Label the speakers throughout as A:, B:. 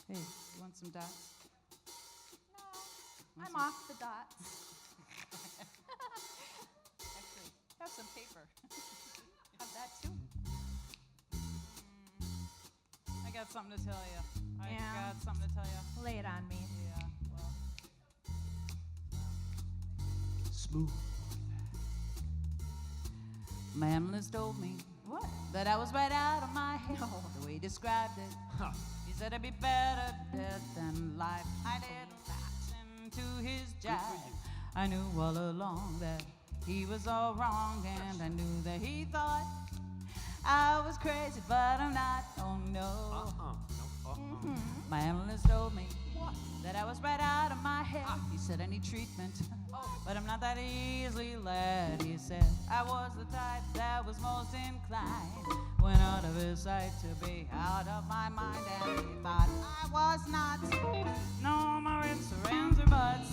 A: Hey, you want some dots?
B: No, I'm off the dots.
A: Actually, have some paper.
B: Have that too.
A: I got something to tell you. I
B: Yeah.
A: got something to tell you.
B: Lay it on me.
A: Yeah, well.
C: Smooth.
A: Manlis told me
B: What?
A: that I was right out of my head. The way he described it.
C: Huh.
A: He said it'd be better dead than life. I didn't listen to his jive. I knew all along that he was all wrong, and I knew that he thought I was crazy, but I'm not. Oh no.
C: No.
A: My analyst told me that I was right out of my head. He said I need treatment, but I'm not that easily led. He said I was the type that was most inclined, when out of his sight, to be out of my mind. And he thought I was not. No more ifs or ands or buts.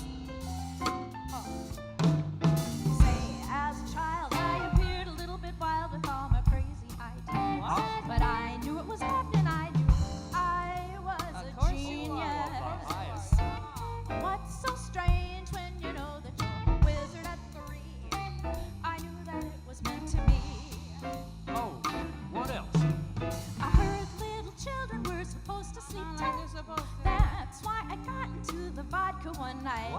B: Say, as a child, I appeared a little bit wild with all my crazy ideas. But I knew it was happening. I knew I was
A: Of
B: a
A: course you are.
B: genius. What's so strange when you know that you're a wizard at 3? I knew that it was meant to be.
C: Oh, what else?
B: I heard little children were supposed to sleep
A: Like
B: tight.
A: they're supposed to.
B: That's why I got into the vodka one night.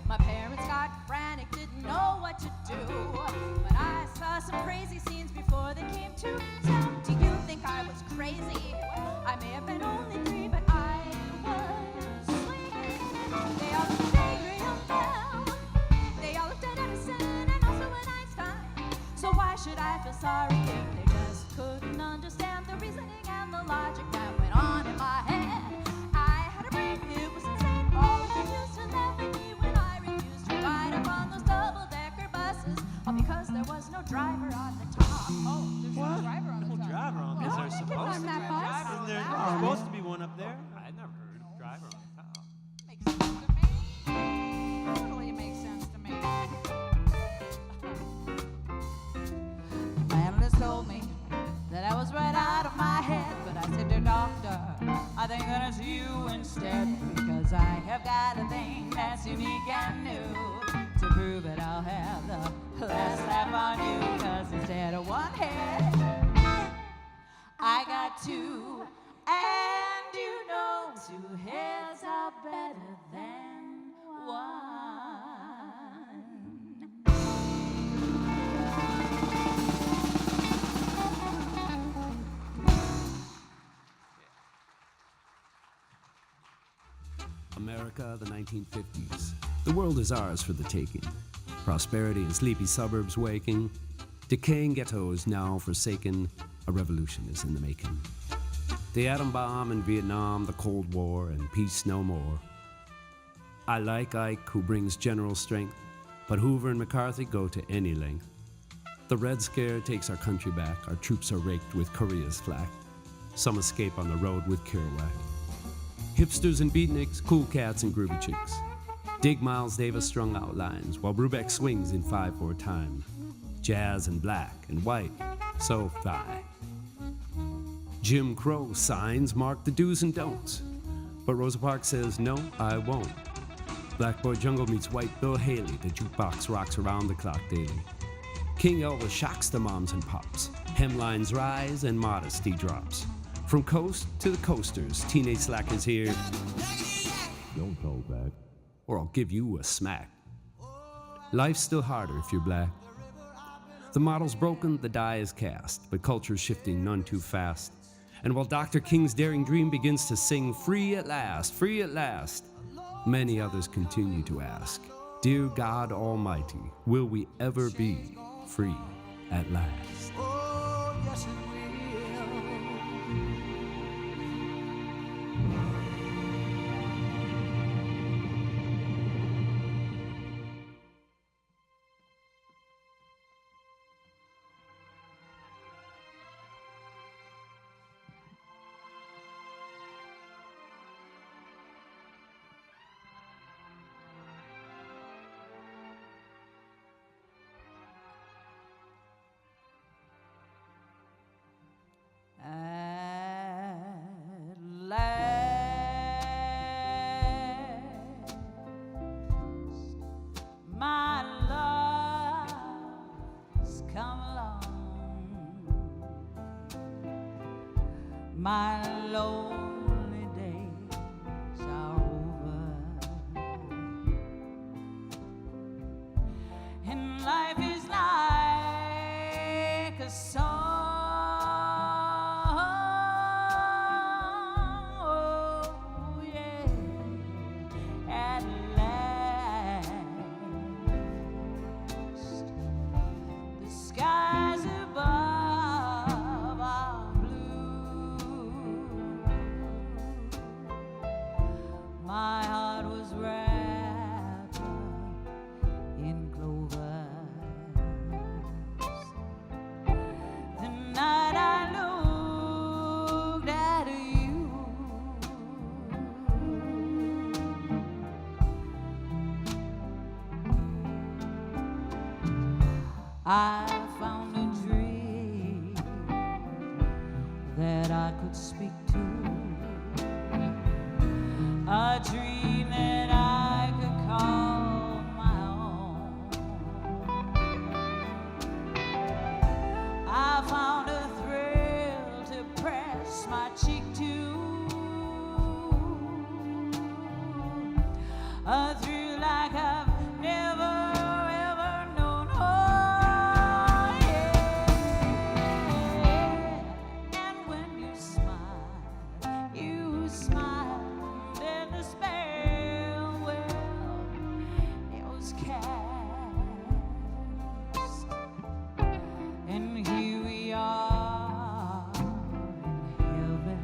B: My parents got frantic, didn't know what to do. But I saw some crazy scenes before they came to. So, do you think I was crazy? I may have been only 3, but I was sweet. They all looked at Graham Bell. They all looked at Edison and also at Einstein. So why should I feel sorry if they just couldn't understand the reasoning and the logic that went on in my head? I had a brain, it was insane. All of them used to laugh at me when I refused to ride up on those double-decker buses, all because there was no driver on the top.
A: Oh, there's no driver on the
C: No
A: top.
C: driver on
B: No,
C: this.
B: I
C: There's
B: didn't get
C: supposed
B: on
C: to
B: that
C: be.
B: bus.
C: Isn't there
A: Oh.
C: supposed to be one up there? I never heard of driver on the top.
A: Makes sense to me. Totally makes sense to me. My analyst told me that I was right out of my head, but I said to doctor, I think that it's you instead, because I have got a thing that's unique and new. To prove it, I'll have the last laugh on you, cause instead of one head, I got 2. And you know 2 heads are better than 1.
D: America, the 1950s. The world is ours for the taking. Prosperity in sleepy suburbs waking. Decaying ghettos now forsaken. A revolution is in the making. The atom bomb in Vietnam, the Cold War, and peace no more. I like Ike, who brings general strength, but Hoover and McCarthy go to any length. The Red Scare takes our country back. Our troops are raked with Korea's flak. Some escape on the road with Kerouac. Hipsters and beatniks, cool cats and groovy chicks. Dig Miles Davis strung out lines, while Brubeck swings in 5/4 time. Jazz and black and white, so fly. Jim Crow signs mark the do's and don'ts, but Rosa Parks says, no, I won't. Black Boy Jungle meets White Bill Haley, the jukebox rocks around the clock daily. King Elvis shocks the moms and pops, hemlines rise and modesty drops. From coast to the coasters, teenage slackers here. Don't call back, or I'll give you a smack. Life's still harder if you're black. The model's broken, the die is cast, but culture's shifting none too fast. And while Dr. King's daring dream begins to sing free at last, many others continue to ask, dear God Almighty, will we ever be free at last?
E: Oh, yes it will.
A: my lonely days are over, and life is like a song. Oh, yeah, at last the skies above are blue. My heart was wrapped up in clover. The night I looked at you, I found a dream that I could speak to, a dream that I could call my own. I found a thrill to press my cheek to, a thrill like I've never ever known. Oh, yeah. And when you smile, and the spell, well, it was cast. And here we are in heaven,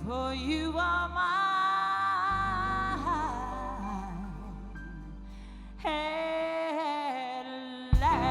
A: for you are mine at last.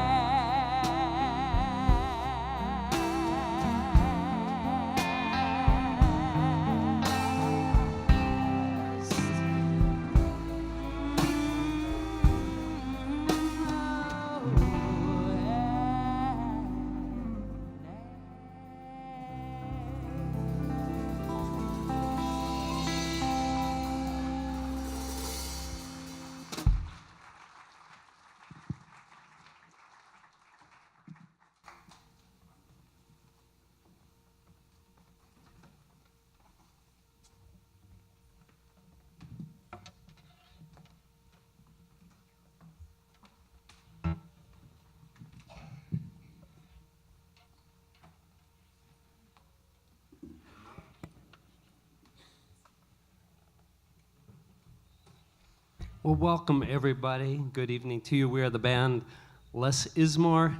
E: Well, welcome everybody. Good evening to you. We are the band Les Izmoore.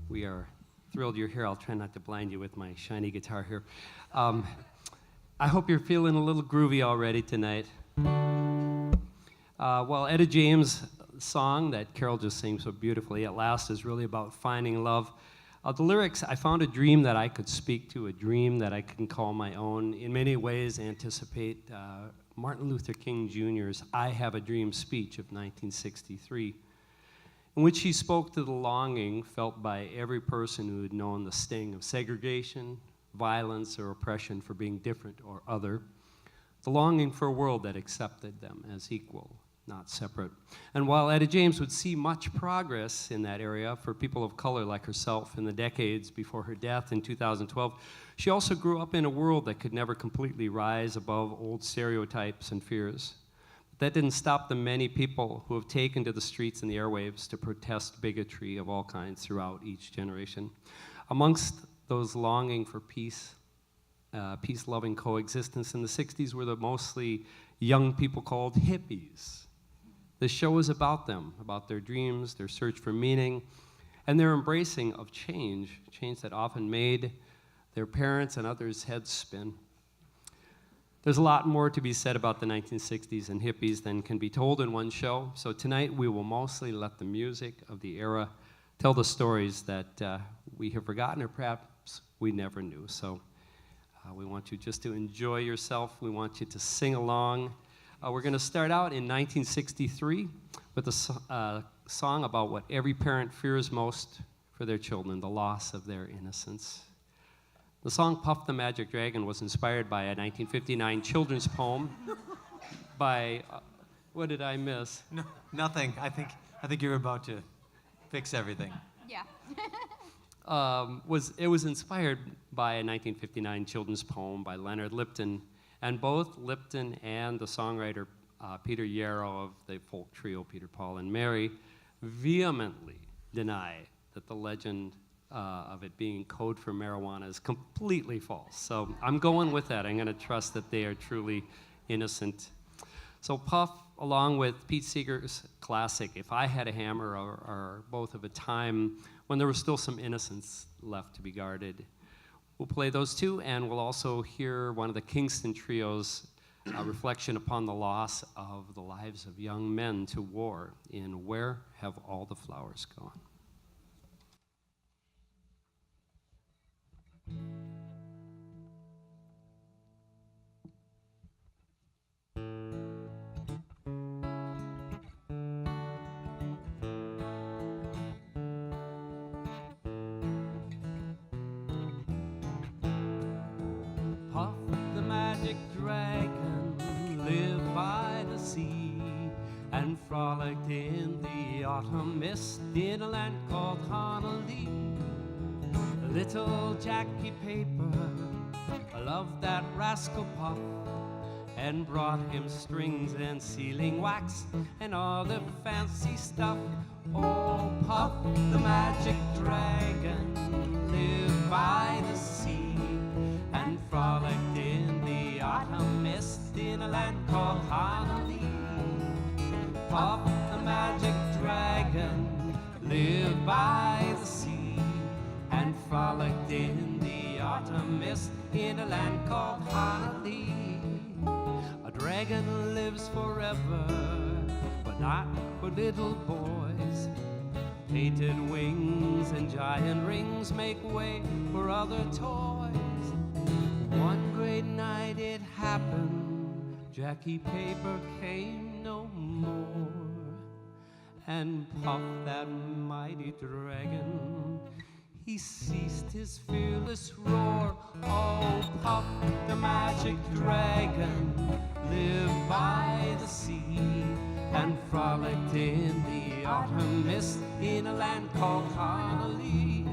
E: We are thrilled you're here. I'll try not to blind you with my shiny guitar here. I hope you're feeling a little groovy already tonight. Well, Esther Dreams' song that Carol just sang so beautifully, At Last, is really about finding love. The lyrics, I found a dream that I could speak to, a dream that I can call my own. In many ways, anticipate Martin Luther King Jr.'s I Have a Dream speech of 1963, in which he spoke to the longing felt by every person who had known the sting of segregation, violence, or oppression for being different or other, the longing for a world that accepted them as equal, not separate. And while Etta James would see much progress in that area for people of color like herself in the decades before her death in 2012, she also grew up in a world that could never completely rise above old stereotypes and fears. But that didn't stop the many people who have taken to the streets and the airwaves to protest bigotry of all kinds throughout each generation. Amongst those longing for peace, peace-loving coexistence in the 60s were the mostly young people called hippies. The show is about them, about their dreams, their search for meaning, and their embracing of change, change that often made their parents and others' heads spin. There's a lot more to be said about the 1960s and hippies than can be told in one show, so tonight we will mostly let the music of the era tell the stories that we have forgotten or perhaps we never knew. So we want you just to enjoy yourself. We want you to sing along. We're going to start out in 1963 with a song about what every parent fears most for their children, the loss of their innocence. The song Puff the Magic Dragon was inspired by a 1959 children's poem by, what did I miss?
F: No, nothing. I think you're about to fix everything.
B: Yeah.
E: was inspired by a 1959 children's poem by Leonard Lipton, and both Lipton and the songwriter Peter Yarrow of the folk trio Peter, Paul, and Mary vehemently deny that the legend of it being code for marijuana is completely false. So I'm going with that. I'm going to trust that they are truly innocent. So Puff, along with Pete Seeger's classic, If I Had a Hammer, are both of a time when there was still some innocence left to be guarded. We'll play those two, and we'll also hear one of the Kingston Trio's reflection upon the loss of the lives of young men to war in Where Have All the Flowers Gone?
C: Puff the magic dragon lived by the sea and frolicked in the autumn mist in a land called Honolulu. Little Jackie Paper loved that rascal Puff and brought him strings and sealing wax and all the fancy stuff. Oh, Puff the magic dragon lived by the sea and frolicked in the autumn mist in a land called Honolulu. Puff the magic dragon lived by the sea and frolicked in the autumn mist in a land called Honolulu. A dragon lives forever, but not for little boys. Painted wings and giant rings make way for other toys. One great night it happened, Jackie Paper came no more, and Puff, that mighty dragon, he ceased his fearless roar. Oh, Puff the magic dragon lived by the sea and frolicked in the autumn mist in a land called Honolulu.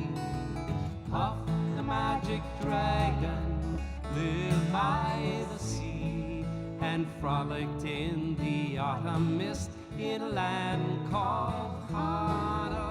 C: Puff the magic dragon lived by the sea and frolicked in the autumn mist in a land called Honolulu.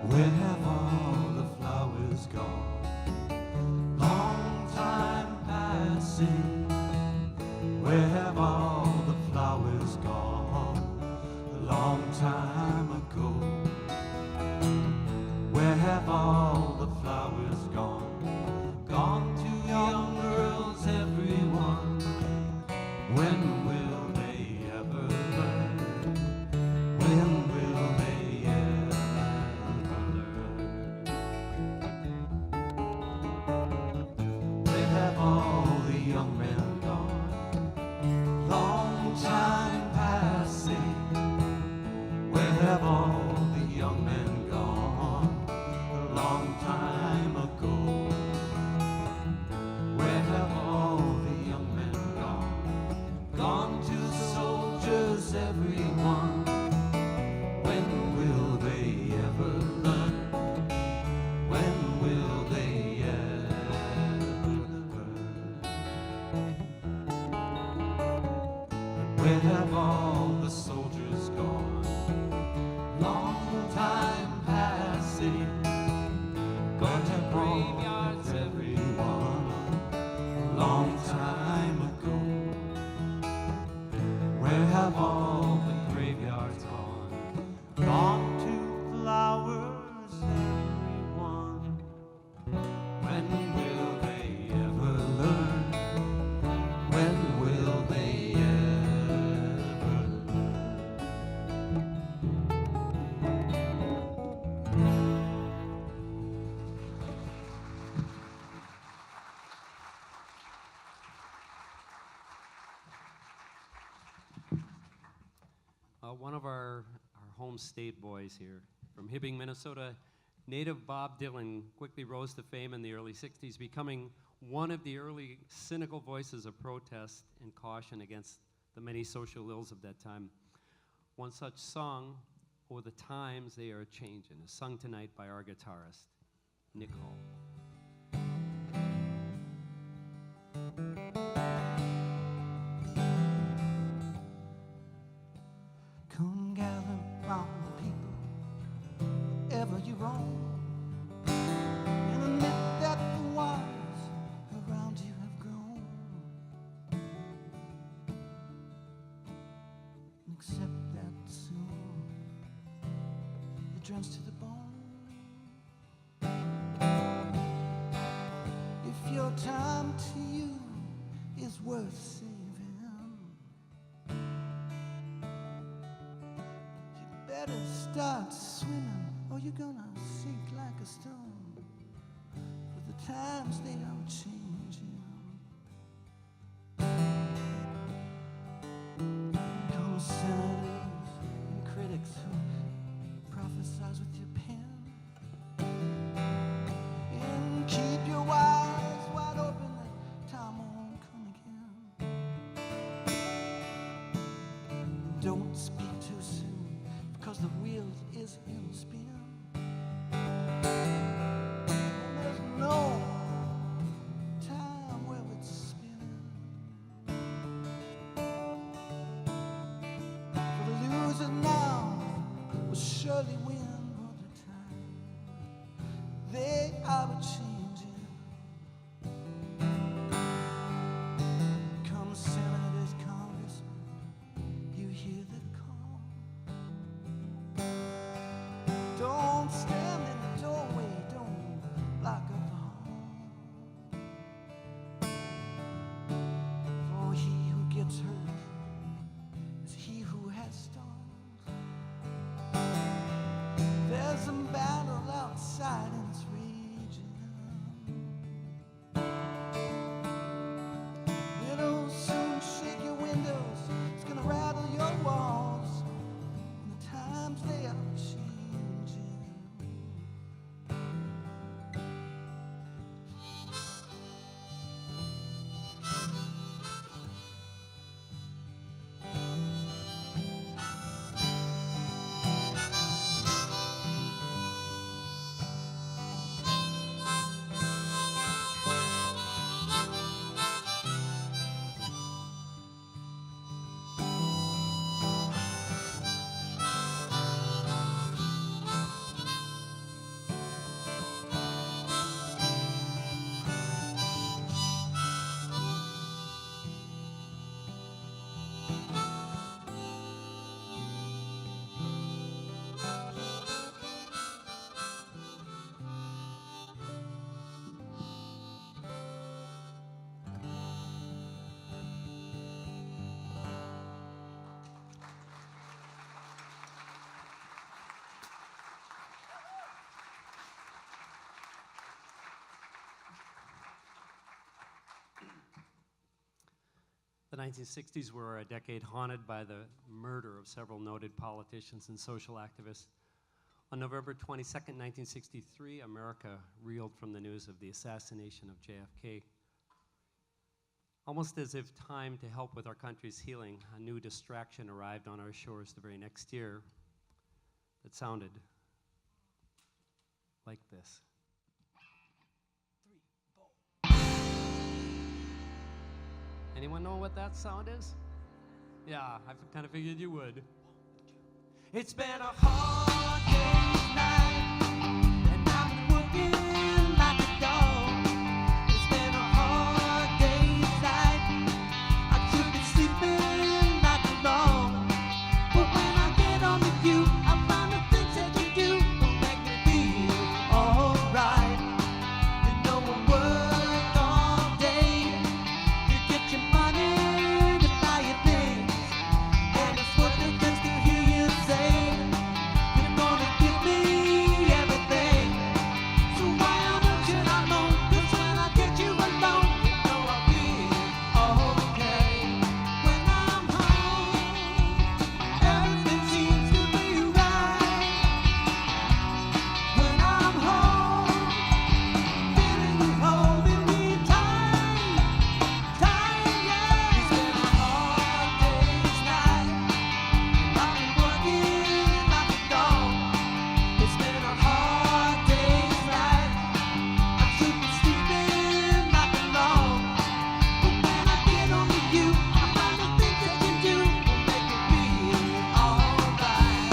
F: Where have all the flowers gone? Long time passing. Where have all the flowers gone? A long time ago. Where have all the flowers gone? Gone to young girls, everyone. When will they ever learn? When will they ever learn? Where have all the young men Where have all the soldiers gone? Long time passing, gone to graveyards, everyone. Long time ago. Where have all the graveyards gone? Gone to flowers, everyone. When will they ever learn? When will they ever
E: One of our home state boys here from Hibbing, Minnesota, native Bob Dylan quickly rose to fame in the early 60s, becoming one of the early cynical voices of protest and caution against the many social ills of that time. One such song, "Oh, the Times They Are Changin'," is sung tonight by our guitarist, Nick Hall.
F: Come gather round the people, ever you roam, and admit that the wires around you have grown. And accept that soon you're drenched to the bone. If your time to you is worth saving, better start swimming or you're gonna sink like a stone. For the times they are changing. Come senators and critics who prophesize with your pen, and keep your eyes wide open that time won't come again. Don't speak too soon, because the wheel is in spin. And there's no time where it's spinning. For the loser now will surely win all the time. They are changing. Come senators, congressmen, you hear the call. Don't stand in the doorway, don't block up the hall. For he who gets hurt is he who has stalled. There's a battle outside and it's raging. It'll soon shake your windows, it's gonna rattle your walls. And the times they are changing.
E: The 1960s were a decade haunted by the murder of several noted politicians and social activists. On November 22nd, 1963, America reeled from the news of the assassination of JFK. Almost as if timed to help with our country's healing, a new distraction arrived on our shores the very next year that sounded like this. Anyone know what that sound is? Yeah, I kind of figured you would.
F: It's been a hard day's night, and I've been working like a dog. It's been a hard day's night, I should be sleeping like a log. But when I get on with you, I find the things that you do will make me feel alright. You know I work all day, you get your money to buy your things, and it's worth it just to hear you say you're gonna give me everything. So why on earth should I know? 'Cause when I get you alone, you know I feel okay. When I'm home, everything seems to be right. When I'm home, feeling you holding me tight, tight, yeah. It's been a hard day's night, I've been working like a dog. It's been a hard day's night, I should be sleeping like a log. But when I get on with you, I find the things that you do will make me feel alright.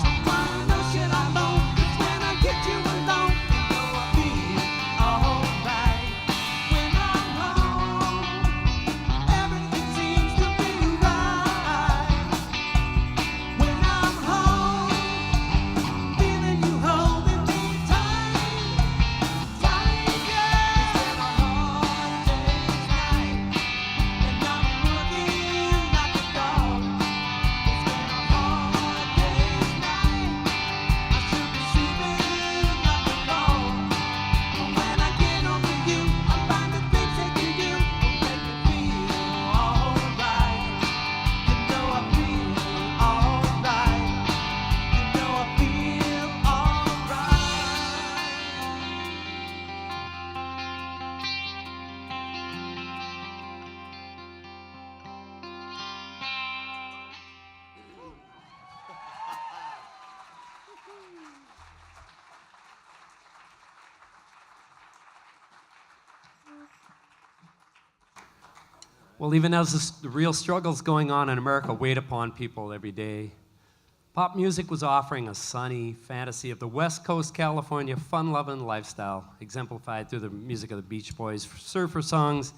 F: So why on earth should I know? 'Cause when I get you alone, you know I feel alright. When I'm home, everything seems to be right. When I'm home, feeling you holding me tight, tight, yeah. It's been a hard day's night, and I'm working like a dog. It's been a hard day's night, I should be sleeping like a log. But when I get on with you, I find the things that you do will make me feel alright. You know I feel alright. You know I feel
E: Well, even as the real struggles going on in America weighed upon people every day, pop music was offering a sunny fantasy of the West Coast California fun-loving lifestyle, exemplified through the music of the Beach Boys, surfer songs,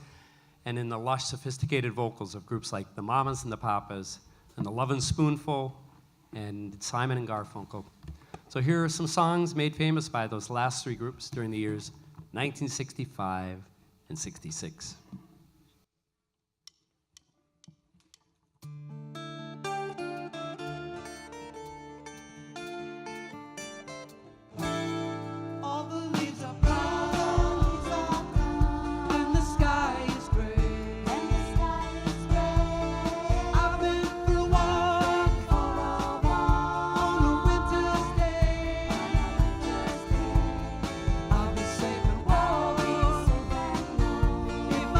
E: and in the lush, sophisticated vocals of groups like the Mamas and the Papas, and the Lovin' Spoonful, and Simon and Garfunkel. So here are some songs made famous by those last three groups during the years 1965 and 66.
F: all the leaves are brown, and the sky is gray. I've been for a walk on a winter's day. I'll be safe and warm if I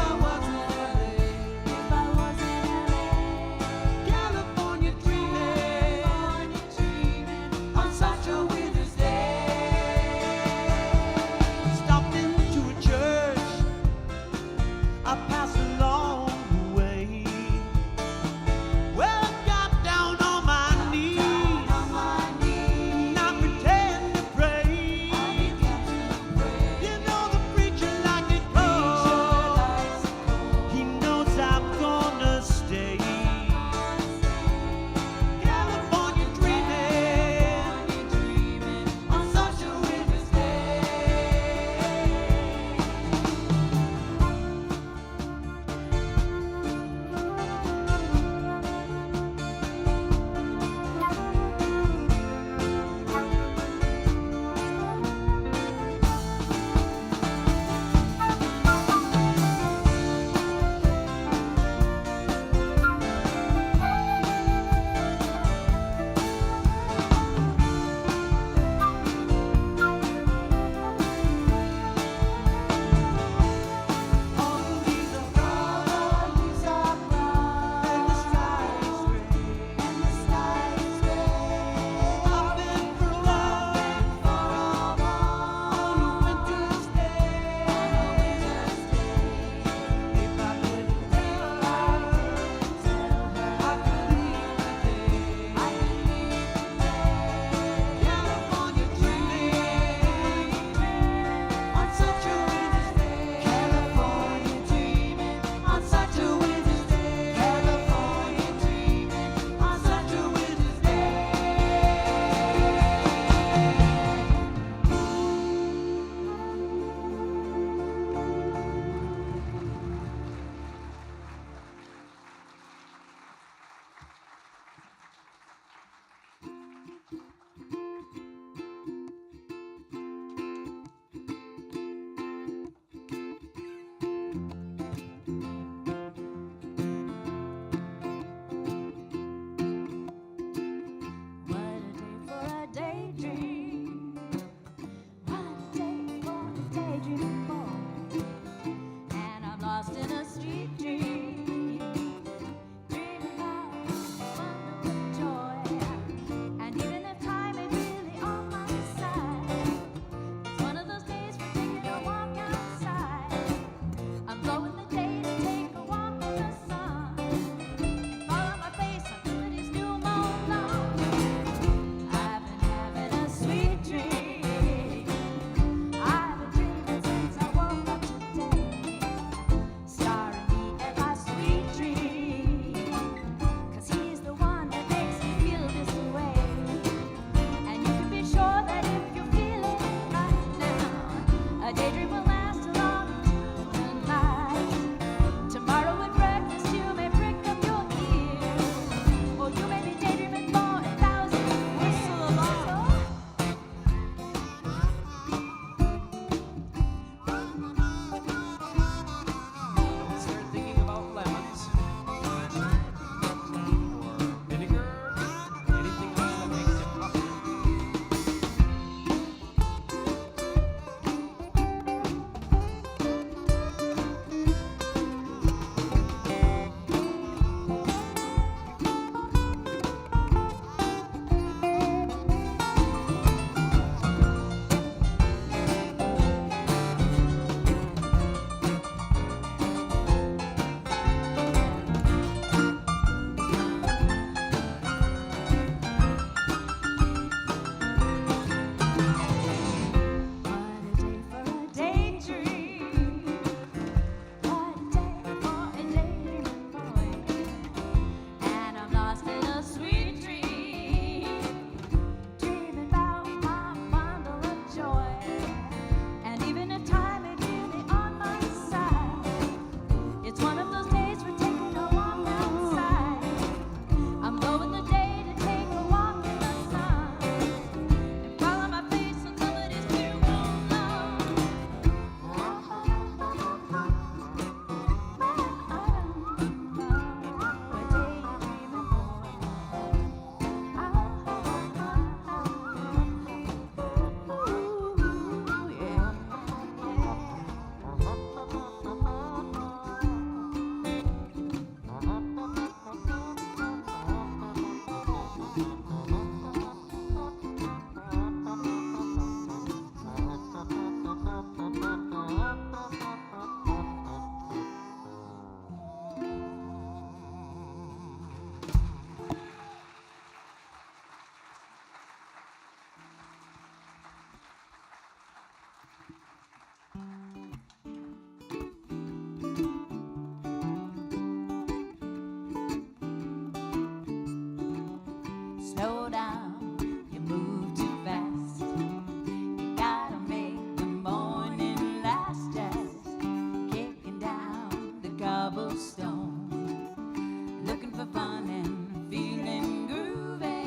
A: Cobblestone, looking for fun and feeling groovy.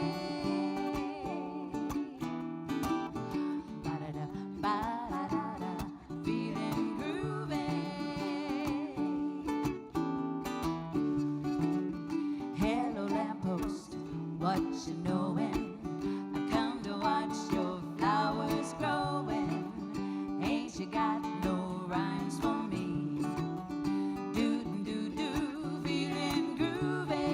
A: Ba-da-da, ba-da-da-da, feeling groovy. Hello lamppost, what you knowin'? I come to watch your flowers growing. Ain't you got no rhymes for me? Feeling groovy.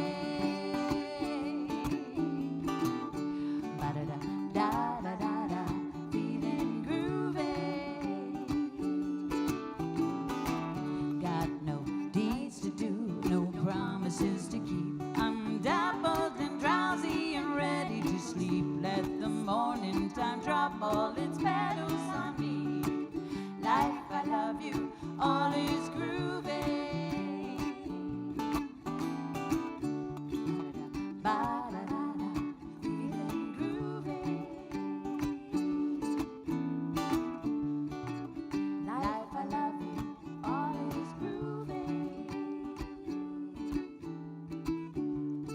A: Ba-da-da-da-da-da-da, feeling groovy. Got no deeds to do, no promises to keep. I'm dappled and drowsy and ready to sleep. Let the morning time drop all its petals on me. Life, I love you, all is groovy. Ba-da-da-da, feeling groovy. Life, I love you, all is groovy.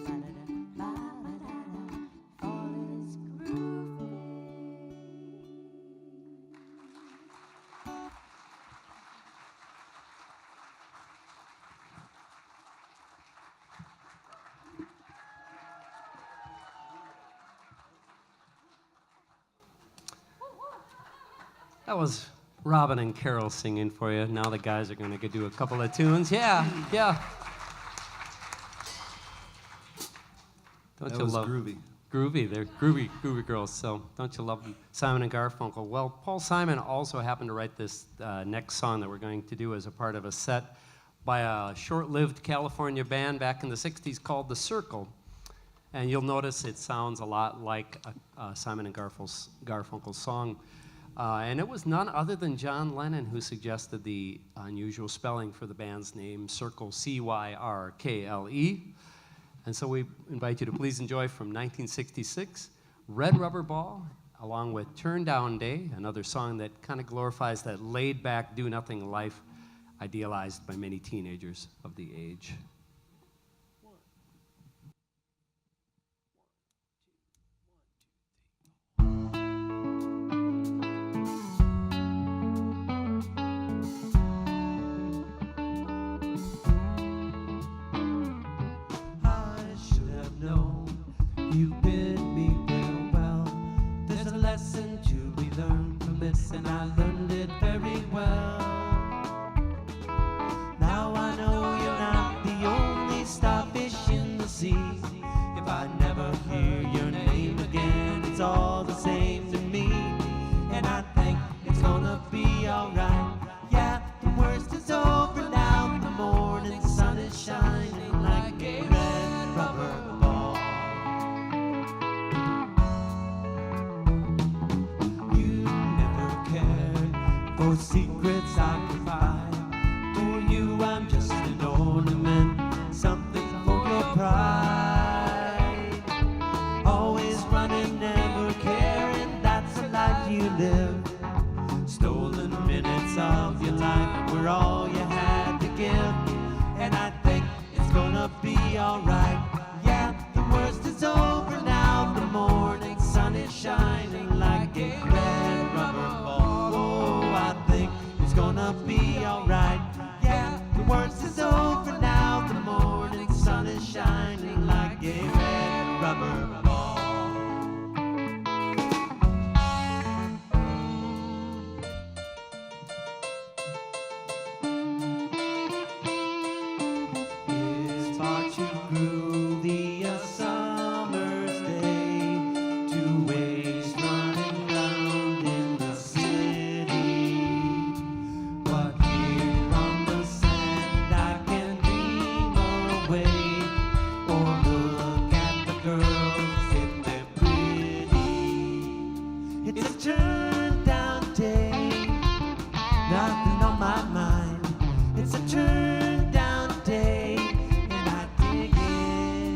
A: Ba-da-da, ba-da-da-da, all is groovy.
E: That was Robin and Carol singing for you. Now the guys are going to do a couple of tunes. Yeah, yeah. Don't
G: That
E: you
G: was
E: love
G: groovy.
E: Groovy, they're groovy girls. So don't you love them? Simon and Garfunkel. Well, Paul Simon also happened to write this next song that we're going to do as a part of a set by a short-lived California band back in the 60s called The Circle. And you'll notice it sounds a lot like a Simon and Garfunkel's song. And it was none other than John Lennon who suggested the unusual spelling for the band's name, Circle, C-Y-R-K-L-E. And so we invite you to please enjoy from 1966, Red Rubber Ball, along with Turn Down Day, another song that kind of glorifies that laid-back, do-nothing life idealized by many teenagers of the age.
F: You bid me farewell. There's a lesson to be learned from this, and I learned it very well. Now I know you're not the only starfish in the sea. If I never hear your name again, it's all the same to me. And I think it's gonna be alright. Yeah, the worst is over now. The morning sun is shining like a red rubber ball. For secrets I confide. For you I'm just an ornament, something for your pride. Always running, never caring, that's the life you live. Stolen minutes of your life were all you had to give. And I think it's gonna be alright. Yeah, the worst is over now. The morning sun is shining like a red rubber ball. I think it's gonna be alright. Yeah, the worst is over now. The morning sun is shining like a red rubber ball. It's far too groovy a summer's day to waste running round in the city. But here on the sand I can dream away, or look at the girls if they're pretty. It's a turn down day, nothing on my mind. It's a turn down day, and I dig it.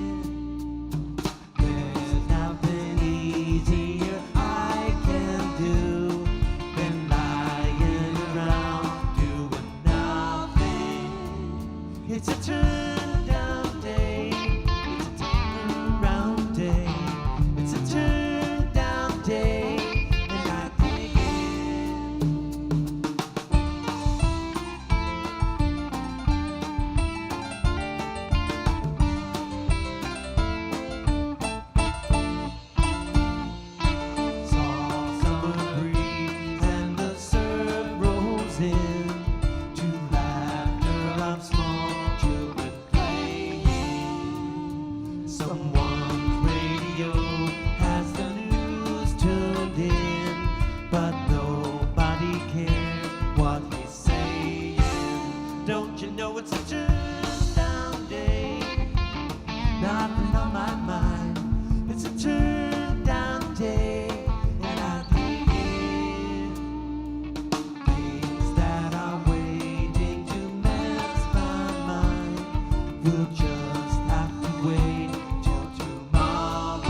F: We'll just have to wait till tomorrow.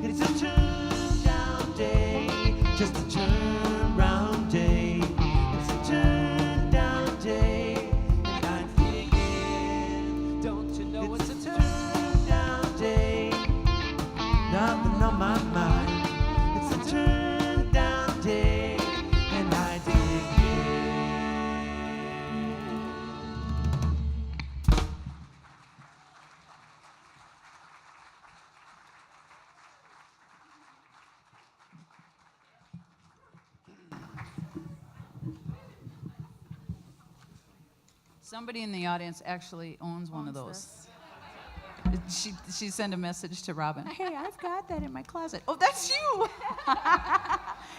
F: It's a turn down day, just a turn round day. It's a turn down day, and I'm thinking, don't you know it's a turn down day? Nothing on my mind. It's a turn down day, and I dig
A: Somebody in the audience actually owns one of those. She sent a message to Robin. Hey, I've got that in my closet. Oh, that's you!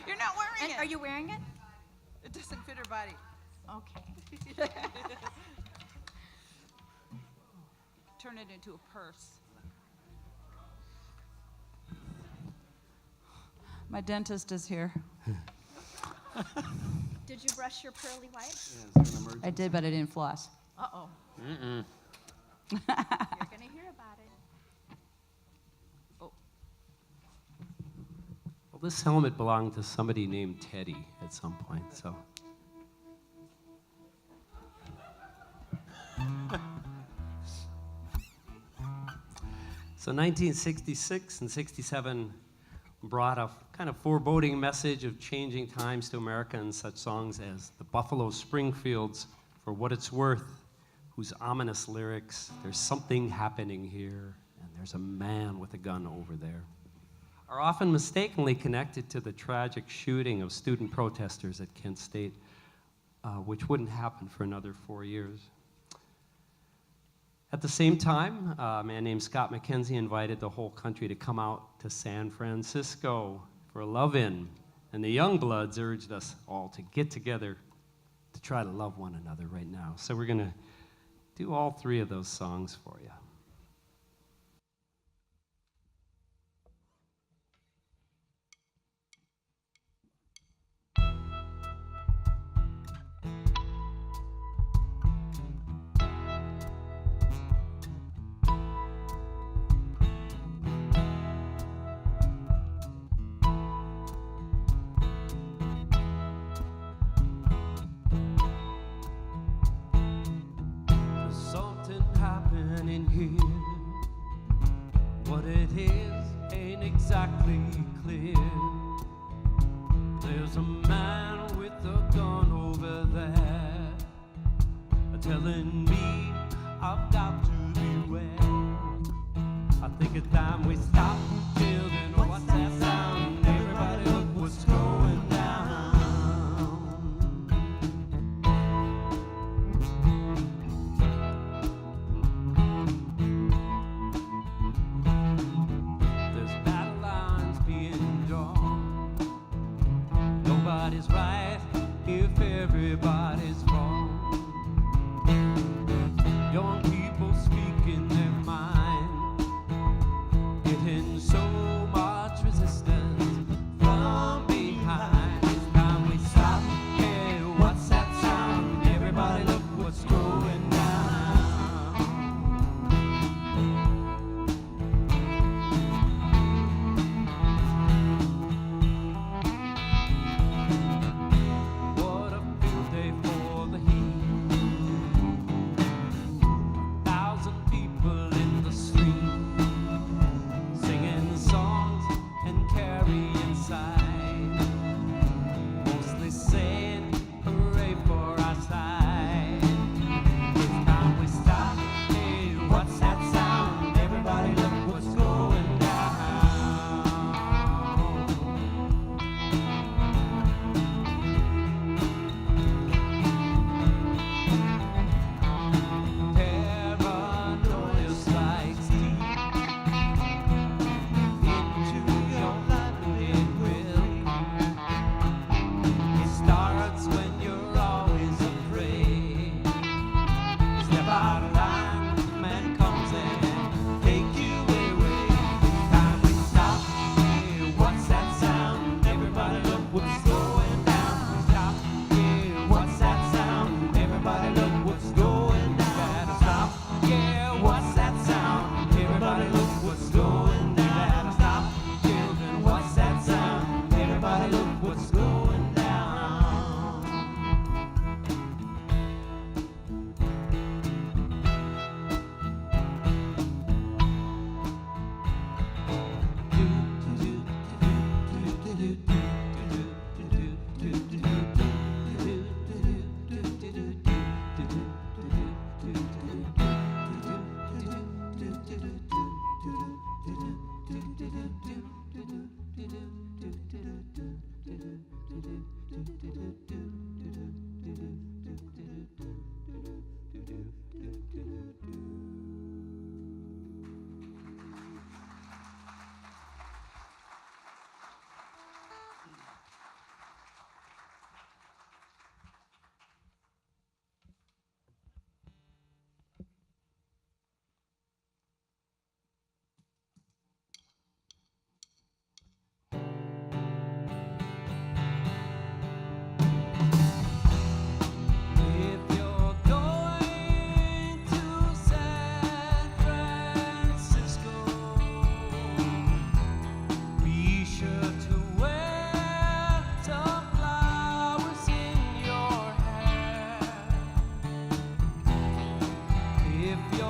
A: You're not wearing it.
B: Are you wearing it?
A: It doesn't fit her body.
B: Okay.
A: Turn it into a purse. My dentist is here.
B: Did you brush your pearly whites?
A: I did, but I didn't floss.
B: Uh-oh.
E: Mm-mm.
B: You're going to hear about it.
A: Oh,
E: Well, this helmet belonged to somebody named Teddy at some point, so. So 1966 and 67 brought a kind of foreboding message of changing times to America in such songs as the Buffalo Springfields, For What It's Worth, whose ominous lyrics, there's something happening here, and there's a man with a gun over there, are often mistakenly connected to the tragic shooting of student protesters at Kent State, which wouldn't happen for another 4 years. At the same time, a man named Scott McKenzie invited the whole country to come out to San Francisco for a love-in, and the Youngbloods urged us all to get together to try to love one another right now. So we're going to do all three of those songs for you.
C: Something happening here. What it is ain't exactly clear. There's a man with a gun over there, telling me I've got to beware. I think it's time we stop. Children, what's that sound? Everybody look what's going down. There's battle lines being drawn. Nobody's right if everybody's wrong. Young people speaking their mind, getting so much resistance from behind. It's time we stop. Hey, what's that sound? Everybody look what's going down. What a field day for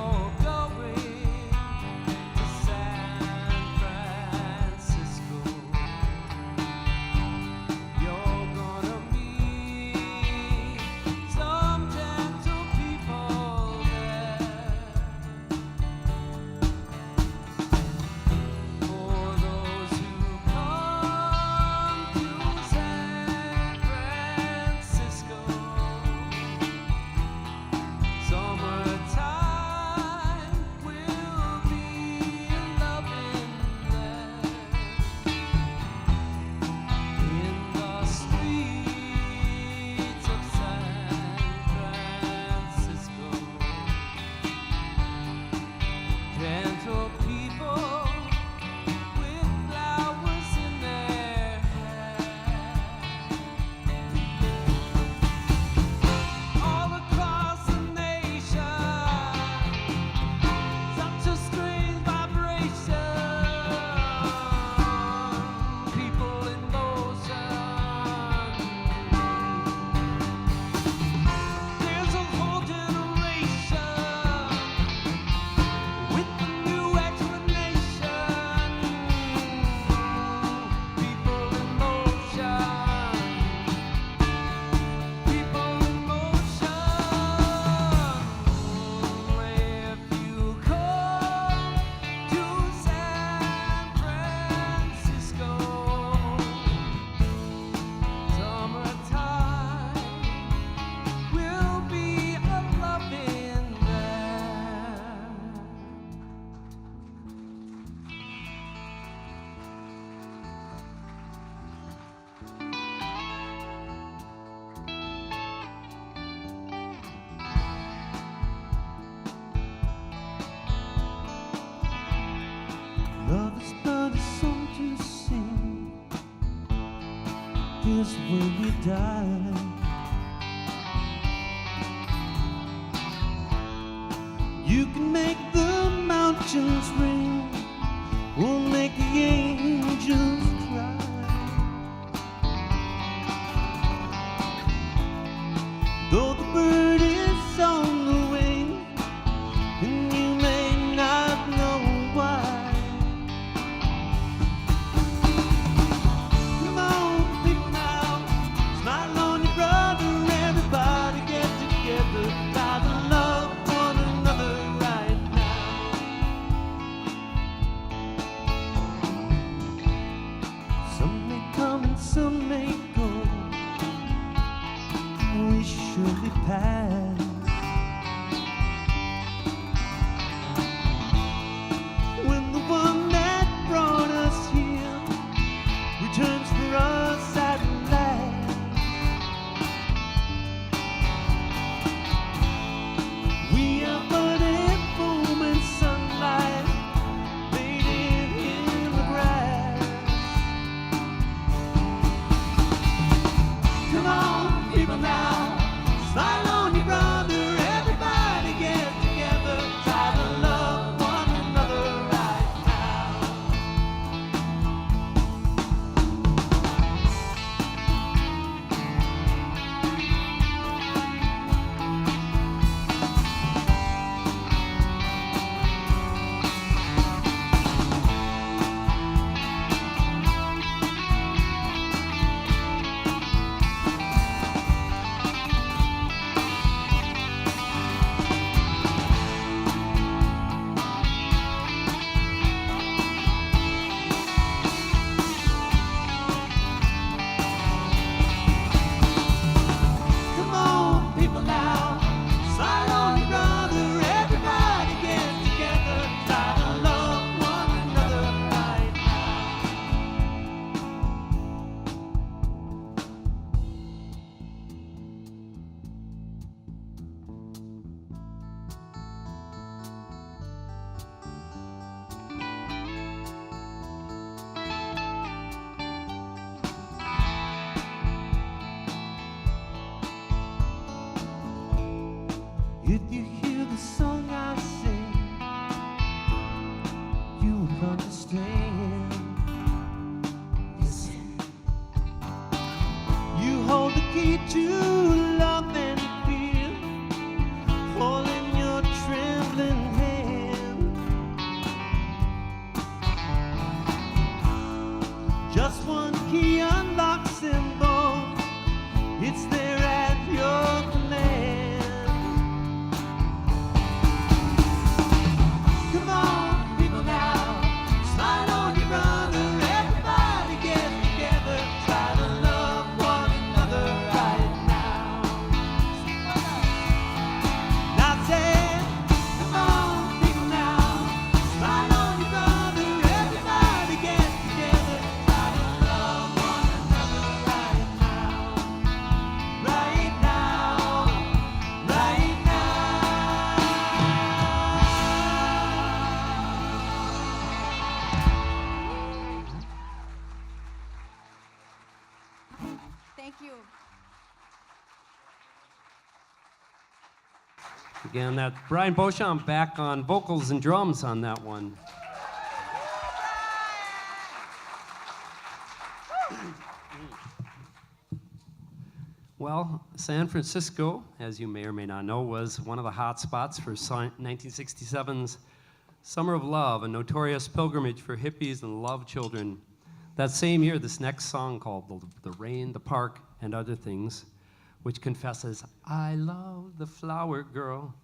C: you're going to San Francisco. You're gonna meet some gentle people there. For those who come to San Francisco, summertime will be loving there. In the streets of San Francisco, gentle people with flowers in their hair. All across the nation, such a strange vibration. People in motion. There's a whole generation with a new explanation. People in motion. People in motion. If you come to San Francisco, summertime will be a loving there.
F: Love is but a song to sing. This when we die. You can make the mountains ring, or make the angels cry. Though the bird is on the wing, and you may not know why. Come on, people now, smile on your brother. Everybody get together, try to love one another right now. Some may come and some may go. We surely pass. When the one that brought us here returns for us at last, we are but a moment's sunlight fading in the grass. Come on, people now, smile on your brother. Everybody get together, try to love one another right now. Come on, people now, smile on your brother. Everybody get together, try to love one another right now. If you hear the song I sing, you will understand. Listen. You hold the key to love and fear, all in your trembling
E: Again, that Brian Beauchamp back on vocals and drums on that one. Well, San Francisco, as you may or may not know, was one of the hot spots for 1967's Summer of Love, a notorious pilgrimage for hippies and love children. That same year, this next song called The Rain, the Park, and Other Things, which confesses, I love the flower girl.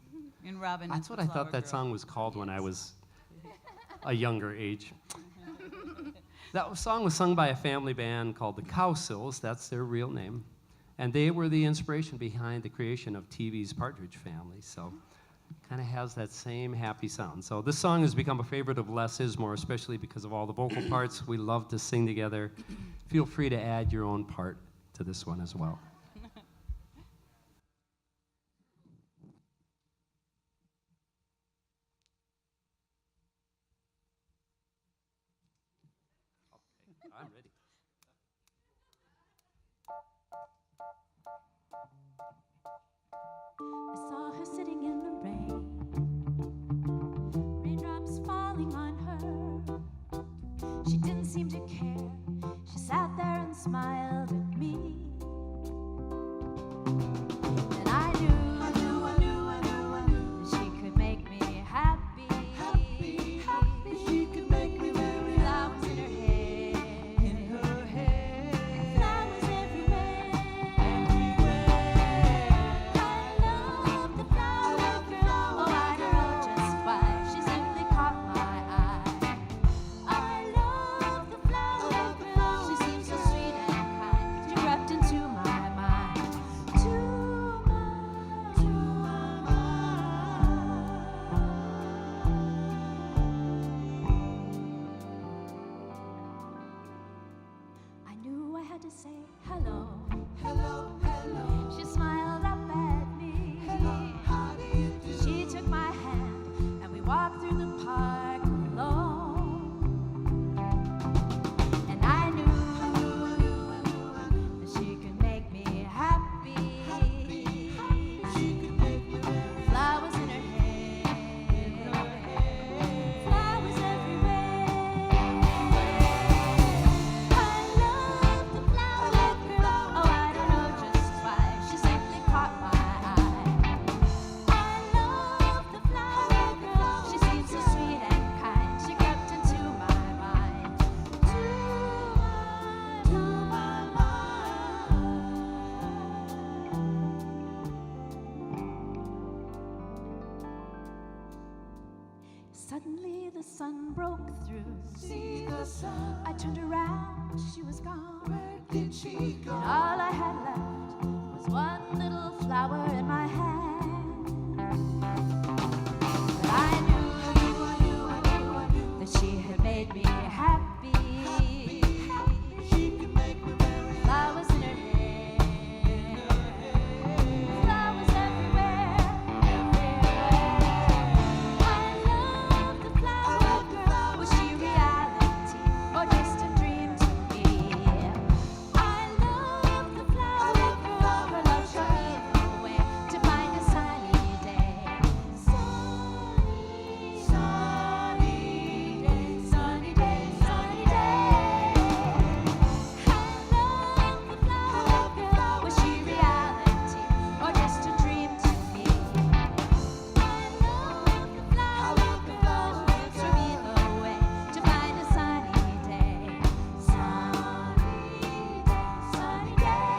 A: In Robin.
E: That's what I thought that song was called when I was a younger age. That song was sung by a family band called the Cowsills, that's their real name. And they were the inspiration behind the creation of TV's Partridge Family. So kind of has that same happy sound. So this song has become a favorite of Les Izmoore, especially because of all the vocal parts. We love to sing together. Feel free to add your own part to this one as well. I'm ready.
B: I saw her sitting in the rain, raindrops falling on her. She didn't seem to care. She sat there and smiled at me. And I knew that she could make me happy. She could make me very flowers in her hair, flowers everywhere. I love the flower girl. Oh, I don't know just why. She simply caught my eye. I love the flower girl. She seems so sweet and kind. She crept into my mind. I knew I had to say hello. Hello, hello. She smiled up at me. Hello, how do you do? She took my hand and we walked through the park alone. And I knew that she could make me happy. She could make me very flowers in her hair, flowers everywhere. I love the flower girl. Oh, I don't know just why. She simply caught my eye. I love the flower girl. She seems so sweet and kind. She crept into my mind. To my mind. Suddenly the sun broke through. See the sun. I turned around, she was gone. Where did she go? And all I had left was one little flower in my hand. But I knew that she had made me happy. She could make me very flowers in her hair, flowers everywhere. I love the flower girl. Was she reality or just a dream to me? I love the flower girl. Her love showed me the way to find a sunny day. Sunny day, sunny day, sunny day. I love the flower girl. Was she reality or just a dream to me? I love the flower girl. Her love showed me the way to find a sunny day. Sunny day, sunny day,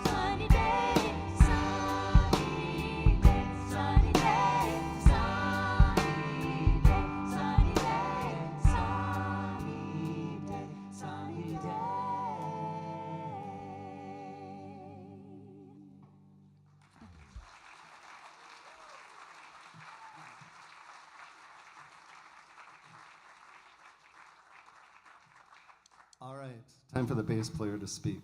B: sunny day, sunny day, sunny day, sunny day, sunny day, sunny day, sunny day.
G: All right, time for the bass player to speak.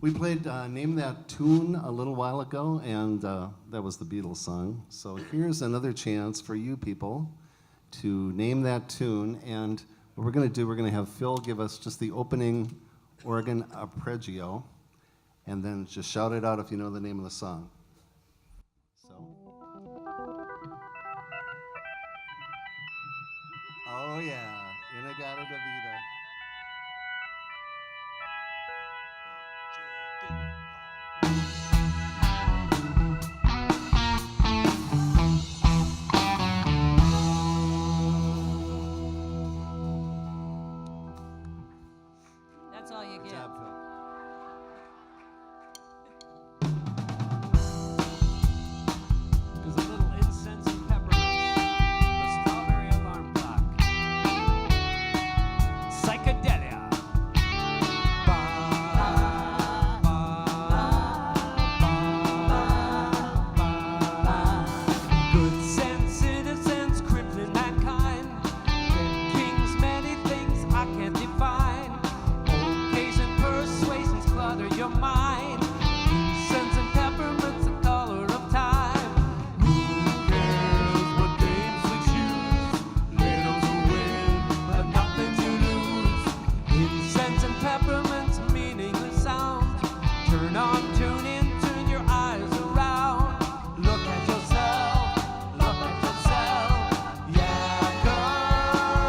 G: We played Name That Tune a little while ago, and that was the Beatles song. So here's another chance for you people to name that tune. And what we're going to do, we're going to have Phil give us just the opening organ arpeggio, and then just shout it out if you know the name of the song. Oh yeah, Inagata Davida.
A: That's all you
G: Good
A: get.
G: job, Phil.
E: There's a little incense and peppermint. The strawberry alarm clock. Psychedelic. Good sense, innocence, crippling mankind. Dead kings, many things I can't define. Okays and persuasions clutter your mind. Incense and peppermint's the color of time. Who cares what games we choose? Little to win, but nothing to lose. Incense and peppermint's meaningless sound. Turn on, tune in, turn your eyes around. Look at yourself, yeah, girl.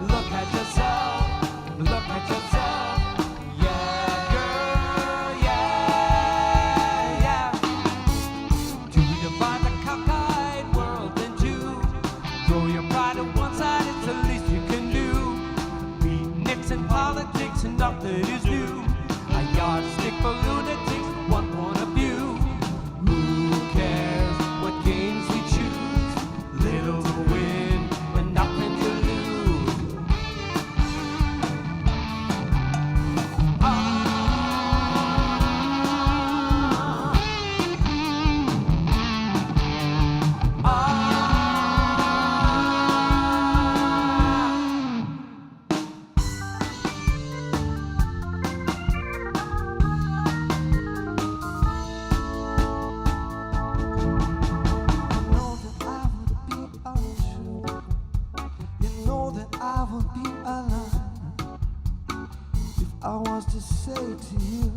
E: Look at yourself, yeah, girl, yeah. Do you find the cockeyed world in you? Throw your pride to one side, it's the least you can do. Beat nicks in politics and nothing is new. A yardstick for lunatics, one point of view. Who cares what games we choose? Little to win and nothing to lose.
F: You know that I would be alive if I was to say to you,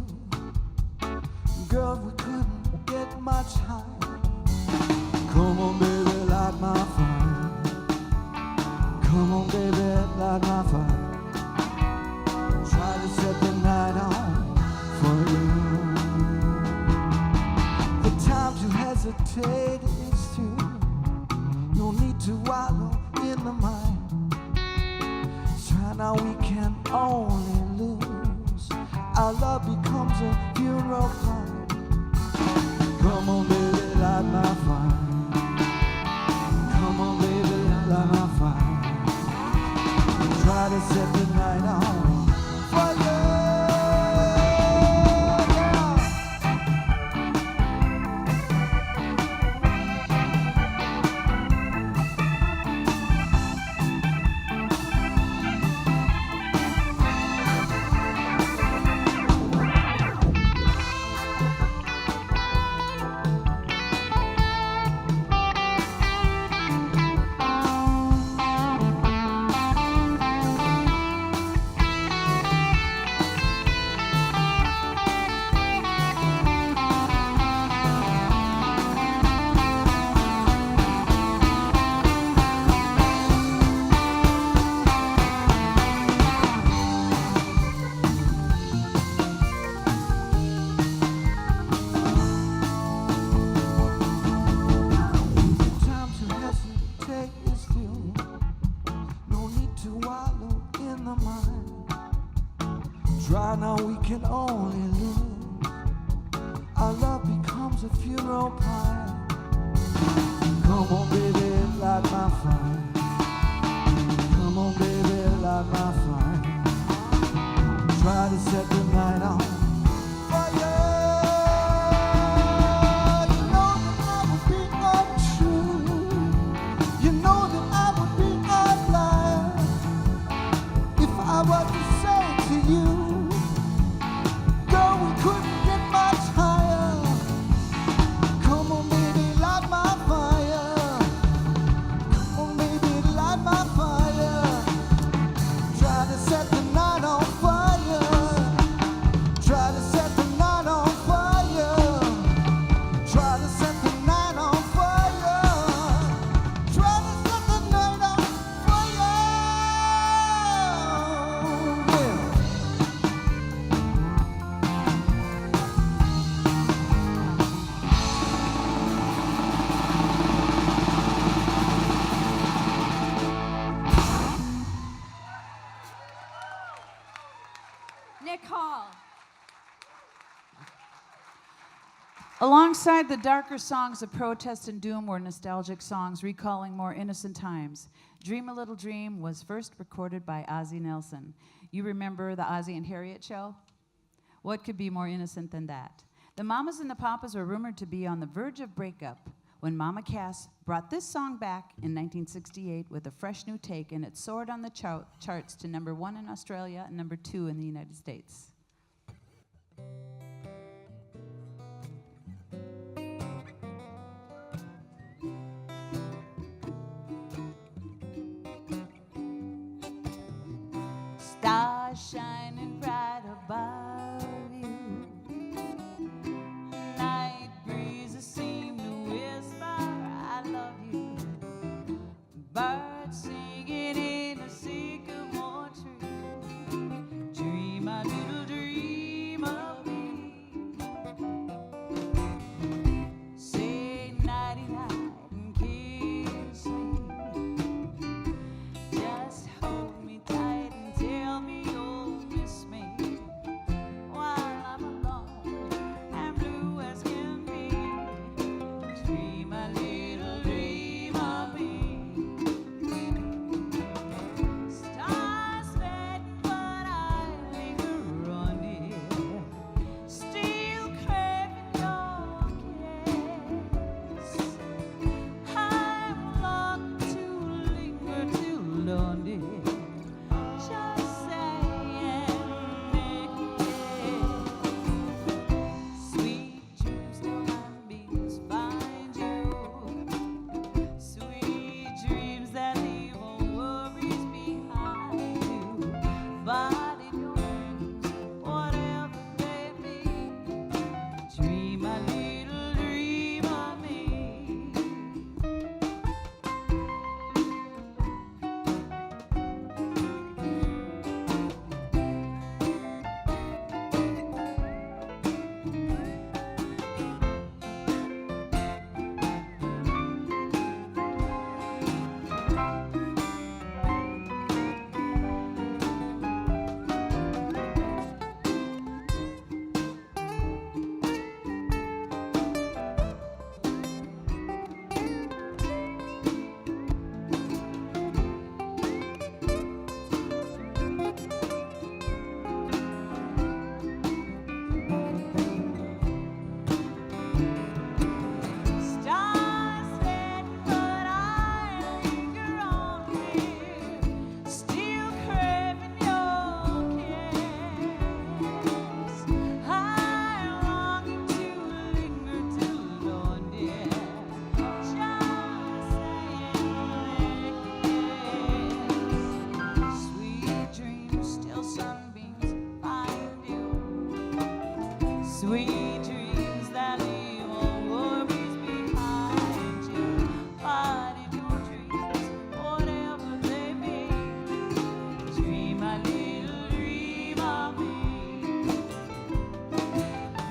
F: girl, we couldn't get much higher. Come on, baby, light my fire. Come on, baby, light my fire. Try to set the night on for you. The time to hesitate is through. No need to wallow in the mind. Try now, we can only lose. Our love becomes a funeral pyre. Come on, baby, light my fire. Come on, baby, light my fire. Try to set the night on for you. Time to hesitate is through. No need to wallow in the mind. Try now, we can only lose. Our love becomes a funeral pyre. Come on, baby, light my fire. Come on, baby, light my fire. Try to set the night on for you. You know that I would be untrue. You know that I would be a liar if I were to say to you, girl, we couldn't get much higher. Come on, baby, light my fire. Come on, baby, light my fire. Try to set the night on fire.
A: Alongside the darker songs of protest and doom were nostalgic songs recalling more innocent times. Dream a Little Dream was first recorded by Ozzie Nelson. You remember the Ozzie and Harriet show? What could be more innocent than that? The Mamas and the Papas were rumored to be on the verge of breakup when Mama Cass brought this song back in 1968 with a fresh new take, and it soared on the charts to #1 in Australia and #2 in the United States. Stars shining bright above you. Night breezes seem to whisper, I love you. Birds singing in a sycamore tree. Dream a little dream of me. Say nighty-night and kiss me. Just hold me tight and tell me you'll miss me while I'm alone and blue as can be. Dream a little dream of me. Stars fading, but I linger on it, still craving your kiss. I'm longing to linger till dawn, dear. Just saying, sweet dreams till moonbeams find you. Sweet dreams that leave all worries behind you. But in your dreams, whatever they be, dream a little dream of me. Stars fading, but I linger on, dear. Still craving your kiss. I'm longing to linger till dawn, dear. Just saying, sweet dreams till sunbeams find you. Sweet dreams that leave all worries behind you. But in your dreams, whatever they be, dream a little dream of me.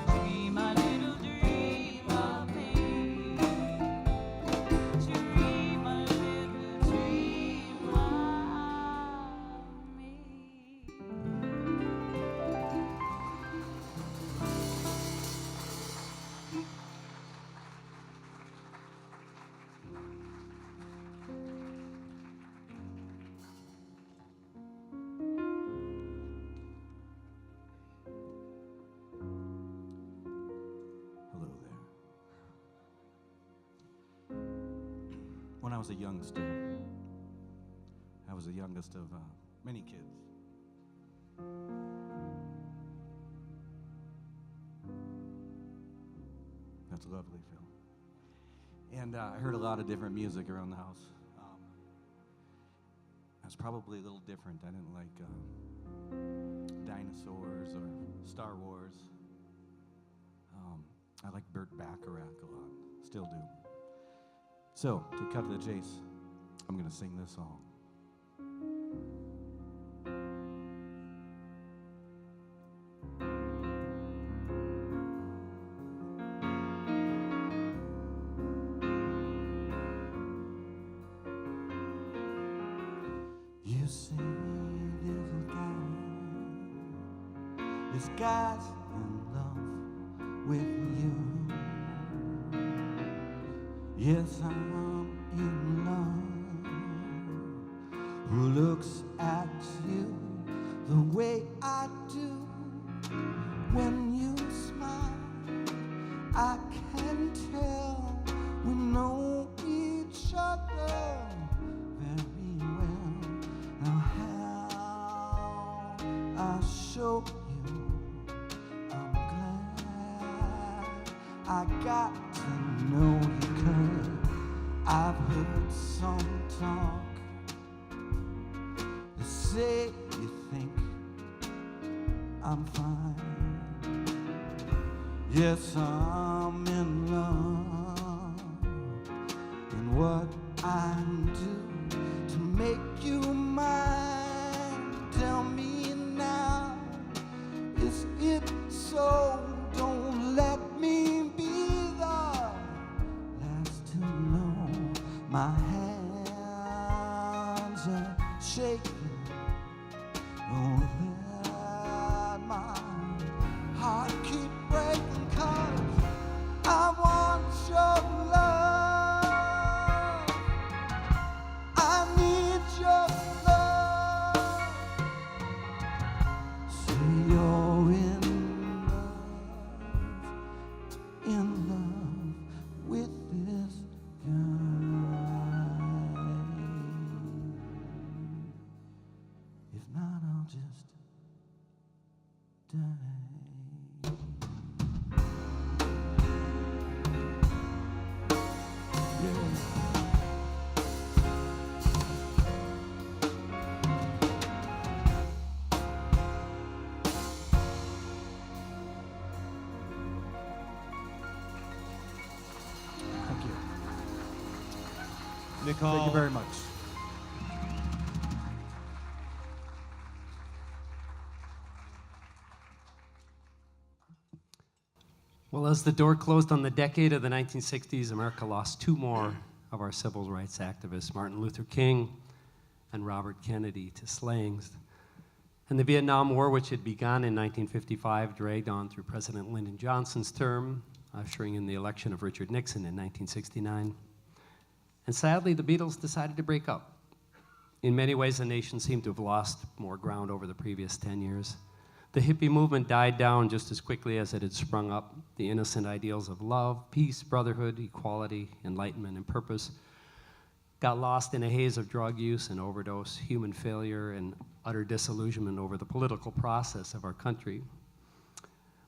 A: Dream a little dream of me. Dream a little dream of me.
H: Hello there. When I was a youngster, I was the youngest of many kids. That's lovely, Phil. And I heard a lot of different music around the house. I was probably a little different. I didn't like dinosaurs or Star Wars. I like Burt Bacharach a lot, still do. So, to cut to the chase, I'm going to sing this song. You say, little guy, this guy's in love with you.
F: Yes, I'm in love. Who looks at you the way I do? When you smile, I can tell we know each other very well. Now how I show you I'm glad I got to know you, 'cause I've heard some talk that say you think I'm fine. Yes, I'm in love, and what I do to make you mine. Tell me now, is it so? Don't let me be the last to know. My hands are shaking. Don't let my heart keep breaking, 'cause I want your love. I need your love. Say you're in love with this guy. If not, I'll just die. Thank you.
H: Nicole.
F: Thank you very much.
E: Well, as the door closed on the decade of the 1960s, America lost two more of our civil rights activists, Martin Luther King and Robert Kennedy, to slayings. And the Vietnam War, which had begun in 1955, dragged on through President Lyndon Johnson's term, ushering in the election of Richard Nixon in 1969. And sadly, the Beatles decided to break up. In many ways, the nation seemed to have lost more ground over the previous 10 years. The hippie movement died down just as quickly as it had sprung up. The innocent ideals of love, peace, brotherhood, equality, enlightenment, and purpose got lost in a haze of drug use and overdose, human failure, and utter disillusionment over the political process of our country.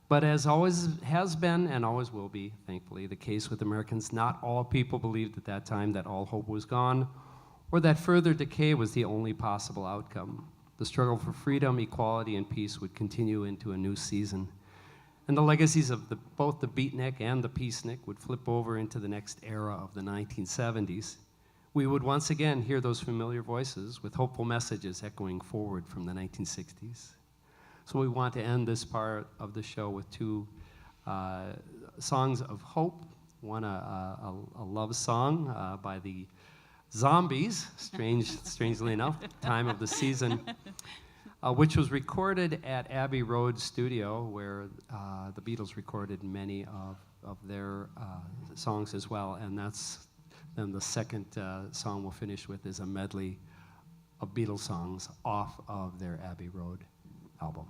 E: But as always has been and always will be, thankfully, the case with Americans, not all people believed at that time that all hope was gone or that further decay was the only possible outcome. The struggle for freedom, equality, and peace would continue into a new season. And the legacies of both the beatnik and the peacenik would flip over into the next era of the 1970s. We would once again hear those familiar voices with hopeful messages echoing forward from the 1960s. So we want to end this part of the show with two songs of hope. One, a love song by the Zombies, strangely enough, time of the season, which was recorded at Abbey Road Studio, where the Beatles recorded many of their songs as well. And that's then the second song we'll finish with is a medley of Beatles songs off of their Abbey Road album.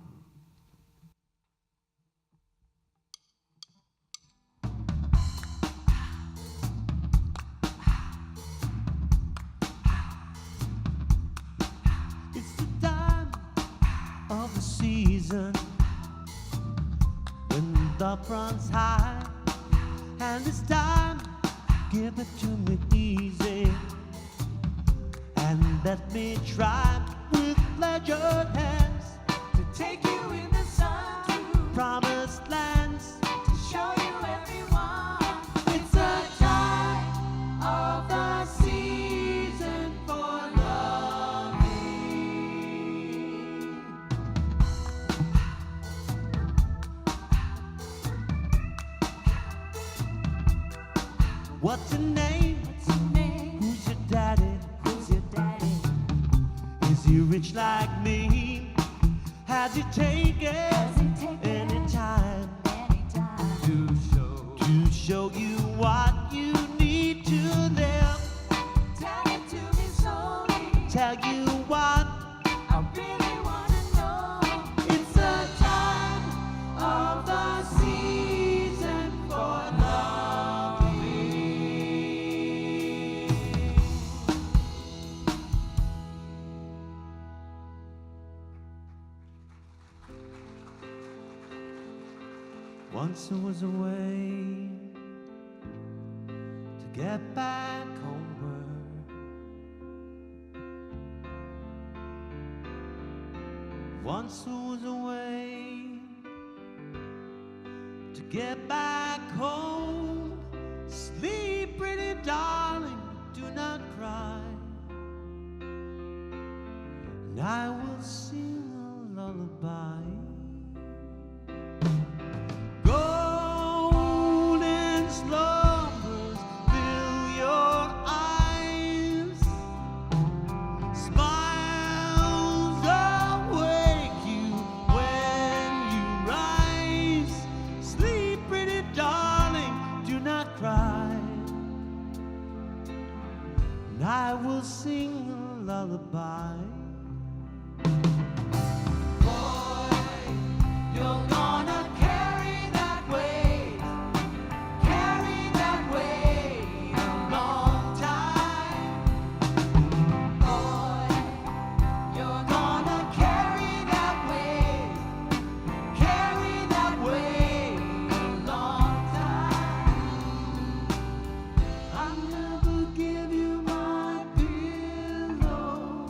F: Of the season when the front's high, and this time give it to me easy and let me try with pleasured hands to take you in the sun to promised lands, to show you everyone. It's a time of the season for loving. What's your name? Who's your daddy? Is he rich like me? Has he taken any time to show you what you need to Once there was a way to get back homeward. Once there was a way to get back home. Sleep, pretty darling, do not cry, and I will sing a lullaby. Golden slumbers fill your eyes, smiles awake you when you rise. Sleep, pretty darling, do not cry, and I will sing a lullaby. You're gonna carry that weight a long time. Boy, you're gonna carry that weight a long time. I'll never give you my pillow.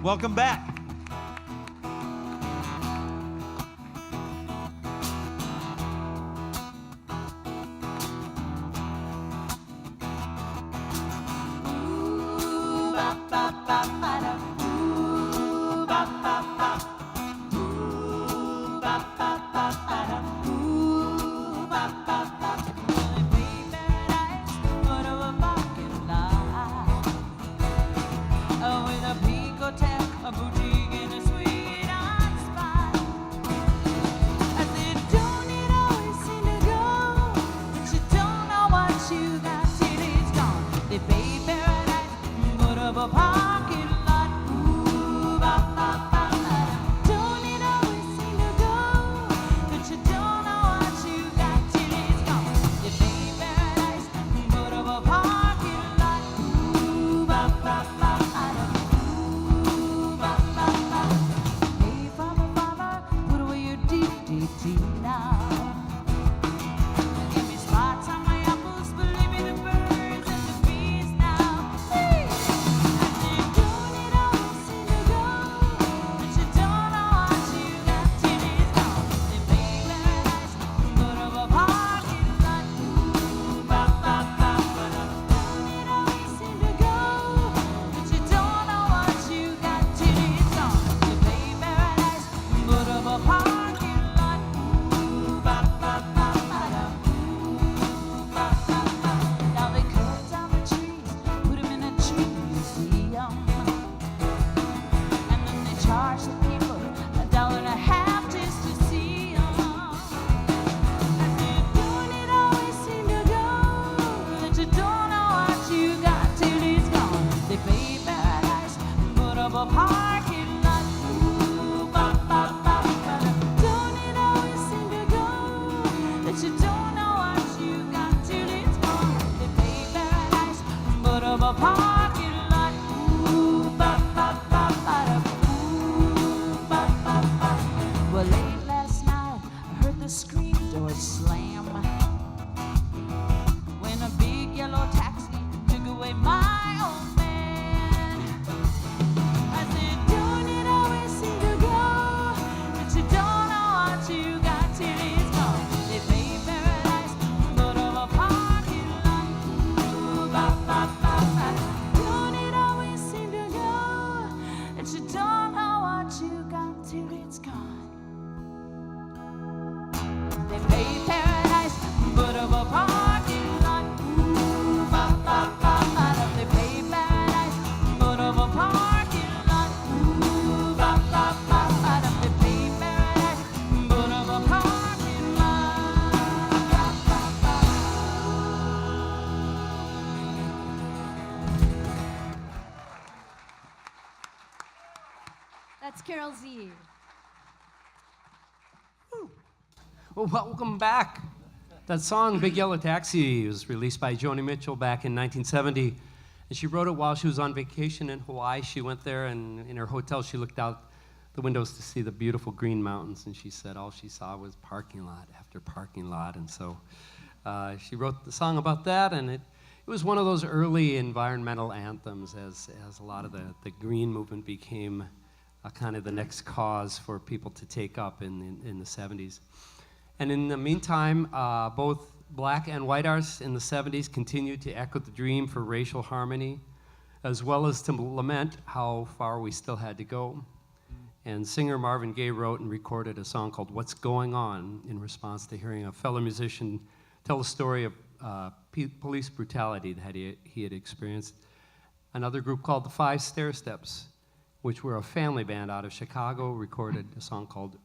F: welcome back.
B: That's Carol Z.
E: Well, welcome back. That song, Big Yellow Taxi, was released by Joni Mitchell back in 1970. And she wrote it while she was on vacation in Hawaii. She went there, and in her hotel, she looked out the windows to see the beautiful green mountains. And she said all she saw was parking lot after parking lot. And so she wrote the song about that. And it was one of those early environmental anthems as a lot of the green movement became kind of the next cause for people to take up in the 70s. And in the meantime, both black and white artists in the 70s continued to echo the dream for racial harmony, as well as to lament how far we still had to go. And singer Marvin Gaye wrote and recorded a song called What's Going On in response to hearing a fellow musician tell a story of police brutality that he had experienced. Another group called the Five Stair Steps, which were a family band out of Chicago, recorded a song called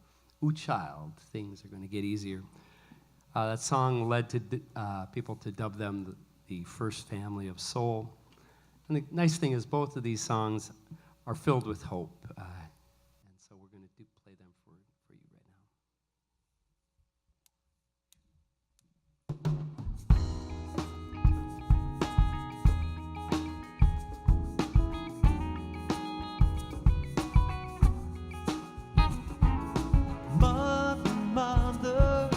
E: Ooh Child, Things Are Gonna Get Easier. That song led to people to dub them the first family of soul. And the nice thing is both of these songs are filled with hope. And so we're gonna play them for you right now.
F: Mother,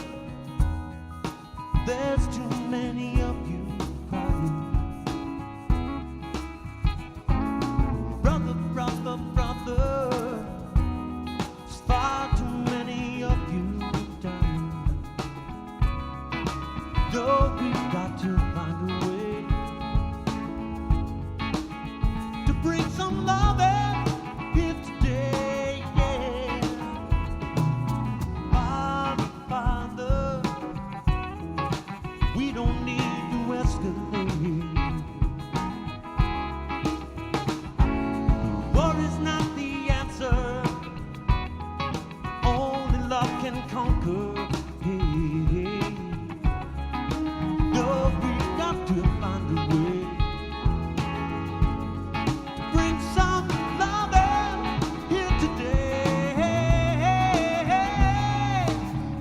F: there's too many of you crying. Brother, No, we've got to find a way to bring some love here today. Yeah. Father, Father, we don't need to escalate. War is not the answer. Only love can conquer. Hey. No, we've got to find a way to bring some love here today.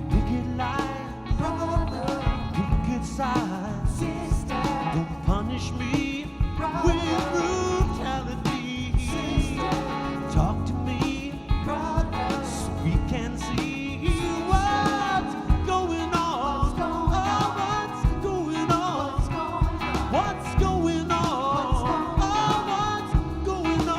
F: Picket line, brother, picket side, sister, don't punish me with brutality. Talk to me, brother, so we can see what's going on. What's going on? What's going on? What's going on?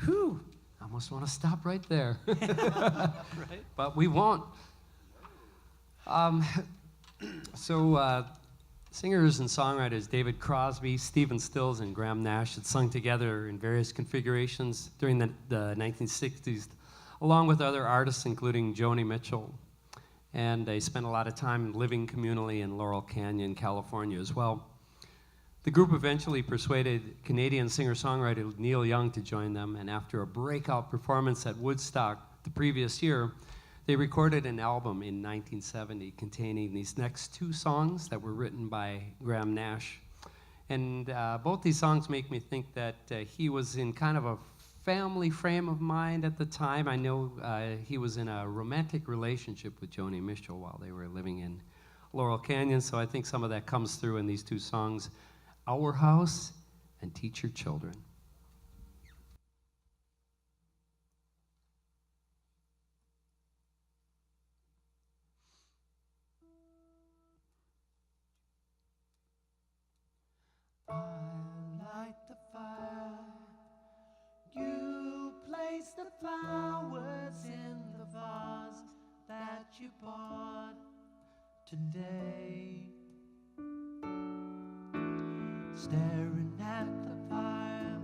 E: Whew, I almost want to stop right there. But we won't. So Singers and songwriters David Crosby, Stephen Stills, and Graham Nash had sung together in various configurations during the 1960s, along with other artists, including Joni Mitchell. And they spent a lot of time living communally in Laurel Canyon, California as well. The group eventually persuaded Canadian singer-songwriter Neil Young to join them, and after a breakout performance at Woodstock the previous year, they recorded an album in 1970 containing these next two songs that were written by Graham Nash. And both these songs make me think that he was in kind of a family frame of mind at the time. I know he was in a romantic relationship with Joni Mitchell while they were living in Laurel Canyon, so I think some of that comes through in these two songs, Our House and Teach Your Children.
F: I light the fire, you place the flowers in the vase that you bought today. Staring at the fire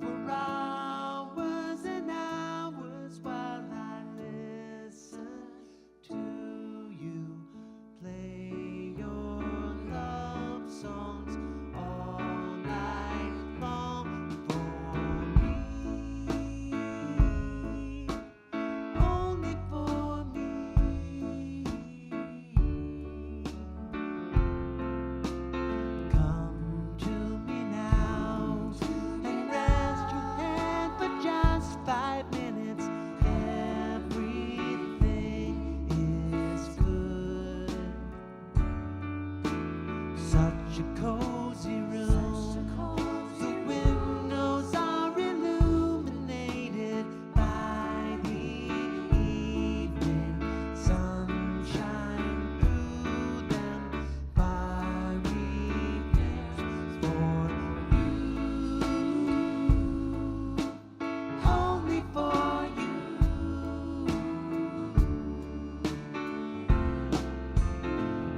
F: for hours and hours while I listen to you play your love songs all night long for me, only for me. Come to me now and rest your hand for just 5 minutes. Everything is good. Such a cozy room. The windows are illuminated by the evening sunshine through them. Fiery flares for you, only for you.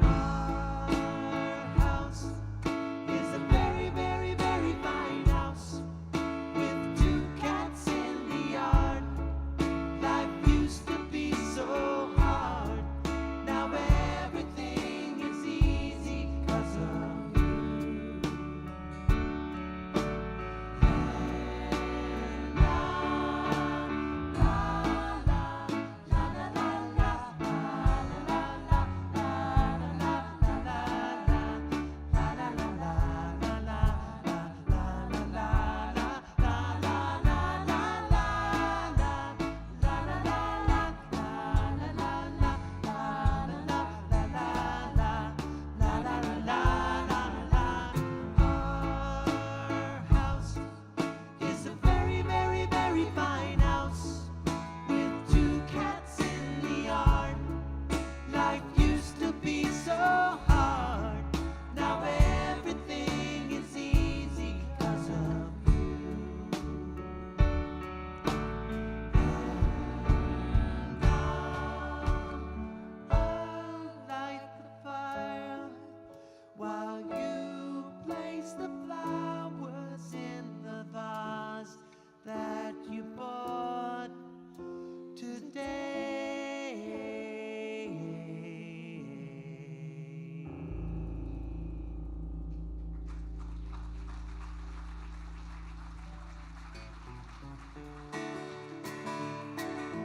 F: Our house is a very, very, very fine house with 2 cats in the yard. Life used to be so hard. Now everything is easy 'cause of you. Our house is a very, very, very fine house with 2 cats in the yard. Life used to be so hard. Now everything is easy 'cause of you. I'll light the fire while you place the flowers in the vase that you bought today.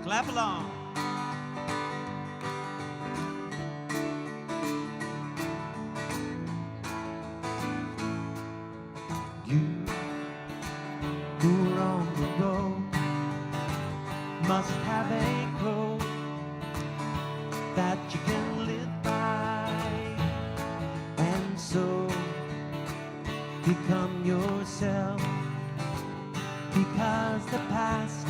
F: Clap along. You who are on the road must have a code that you can live by, and so become yourself, because the past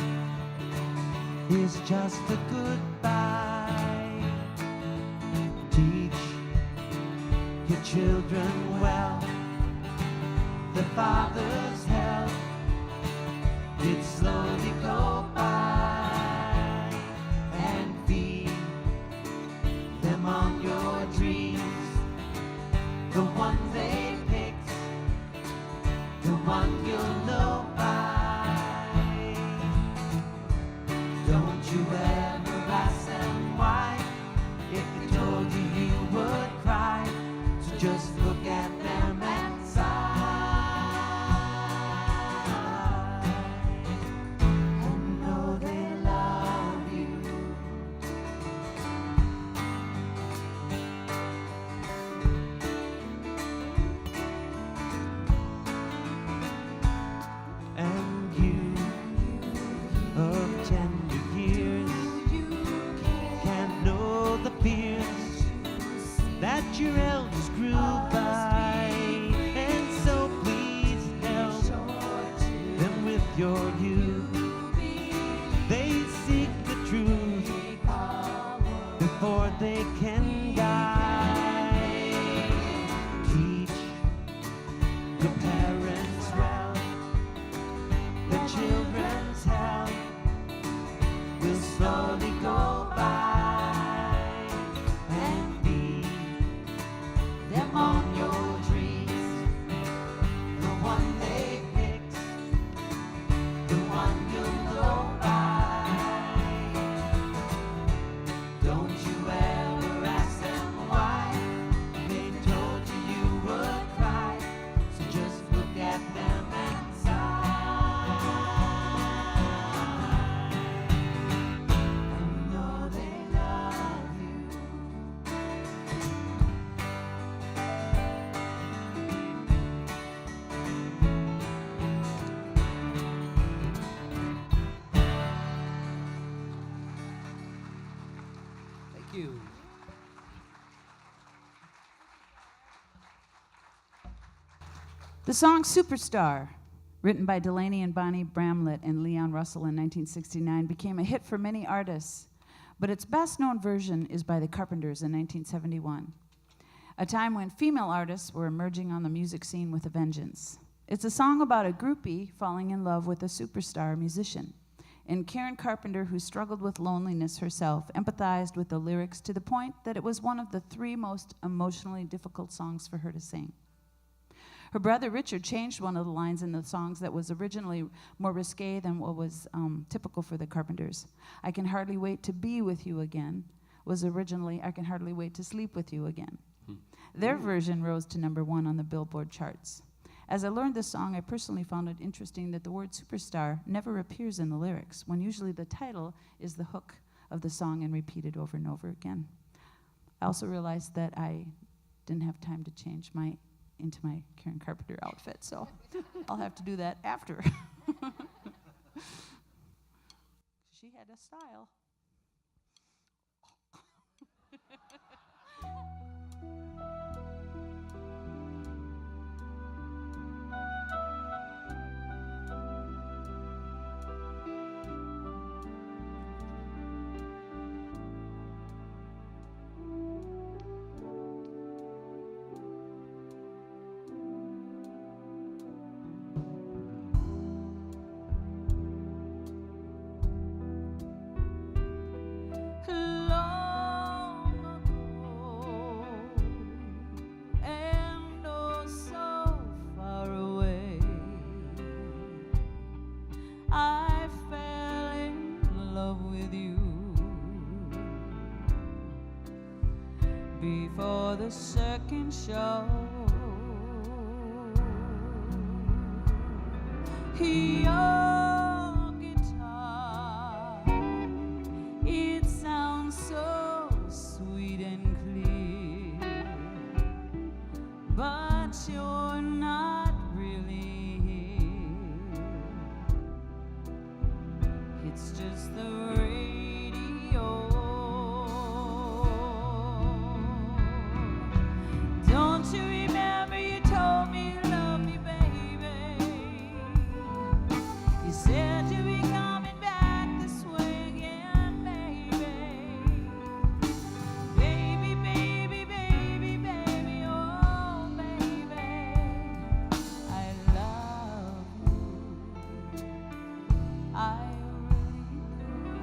F: is just a goodbye. Teach your children well. The father's help did slowly go by, and feed them on your dreams you'll know by. Don't you ever ask them why. If they told you you would cry, so just look at them and sigh. And know they love you. And you of tender years can't know the fears that your elders grew by, and so please help them with your youth. They seek the truth before they can die. Teach the parents well, their children's hell will slowly go by, and be them on your dreams, the one they picked, the one you'll go by. Don't you ever ask them why. They told you you would cry, so just look at them and sigh. And know they love you.
E: Thank you.
A: The song Superstar, written by Delaney and Bonnie Bramlett and Leon Russell in 1969, became a hit for many artists, but its best-known version is by the Carpenters in 1971, a time when female artists were emerging on the music scene with a vengeance. It's a song about a groupie falling in love with a superstar musician, and Karen Carpenter, who struggled with loneliness herself, empathized with the lyrics to the point that it was one of the 3 most emotionally difficult songs for her to sing. Her brother Richard changed one of the lines in the songs that was originally more risque than what was typical for the Carpenters. I can hardly wait to be with you again was originally I can hardly wait to sleep with you again. Their version rose to #1 on the Billboard charts. As I learned this song, I personally found it interesting that the word superstar never appears in the lyrics, when usually the title is the hook of the song and repeated over and over again. I also realized that I didn't have time to change into my Karen Carpenter outfit, so I'll have to do that after. She had a style. Before the second show, your guitar, it sounds so sweet and clear, but you're not really here. It's just the radio. Don't you remember you told me you love me, baby? You said you'd be coming back this way again, baby. Baby, baby, baby, baby, oh, baby. I love you. I really do.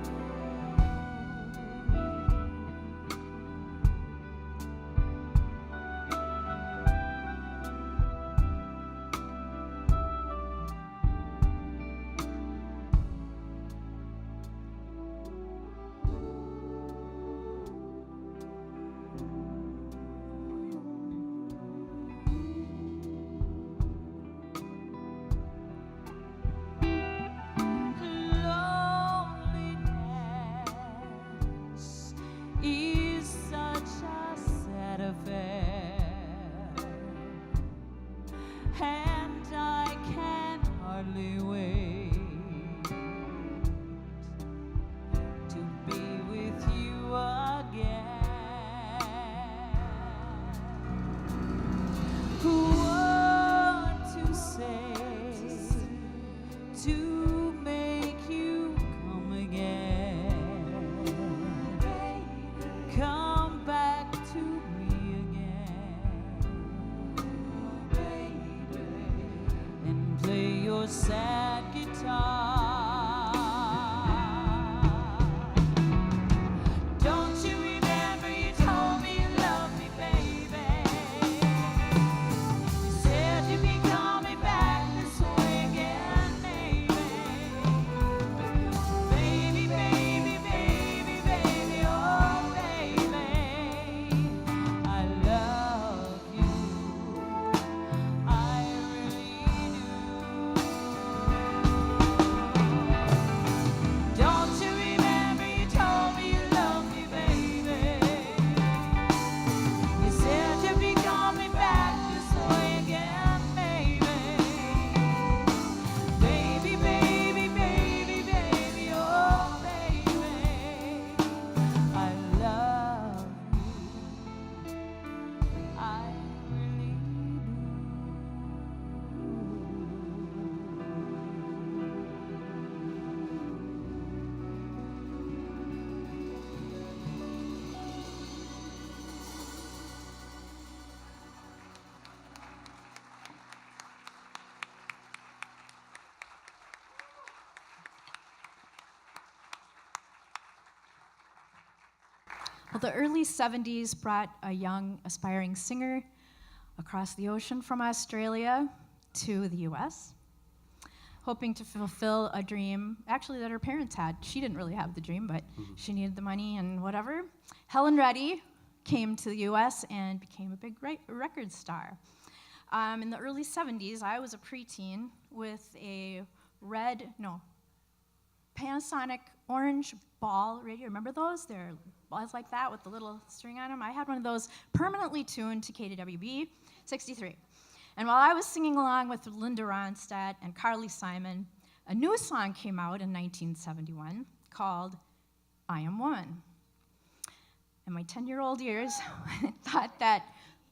A: to make you come again. Come back to me again, and play your sad guitar. Don't you remember you told me you loved me, baby? You said you'd be coming back this way again, baby. Baby, baby, baby, baby, oh baby, I love you. I really do. Don't you remember you told me you loved me, baby? You said you'd be coming back this way again, baby. Baby, baby, baby, baby, oh baby, I love you. I really
B: Well, the early 70s brought a young, aspiring singer across the ocean from Australia to the US, hoping to fulfill a dream, actually, that her parents had. She didn't really have the dream, but she needed the money and whatever. Helen Reddy came to the US and became a big record star. In the early 70s, I was a preteen with a Panasonic orange ball radio. Remember those? They're balls like that with the little string on them. I had one of those permanently tuned to KDWB 63. And while I was singing along with Linda Ronstadt and Carly Simon, a new song came out in 1971 called I Am Woman. And my 10-year-old ears thought that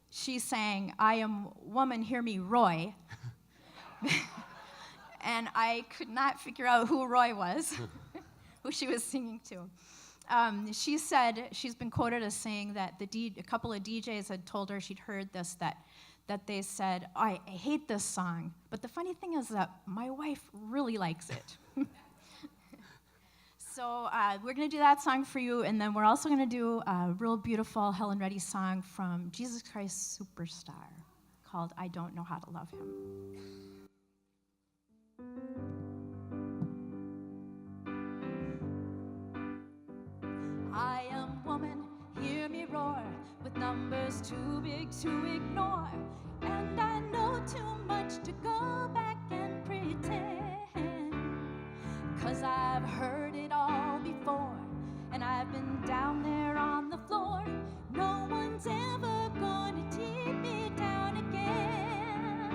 B: she sang, I am woman, hear me, Roy. And I could not figure out who Roy was, who she was singing to. She said, she's been quoted as saying that a couple of DJs had told her she'd heard this, that they said, I hate this song. But the funny thing is that my wife really likes it. So we're going to do that song for you, and then we're also going to do a real beautiful Helen Reddy song from Jesus Christ Superstar called I Don't Know How to Love Him. I am woman, hear me roar, with numbers too big to ignore. And I know too much to go back and pretend. 'Cause I've heard it all before, and I've been down there on the floor. No one's ever gonna keep me down again.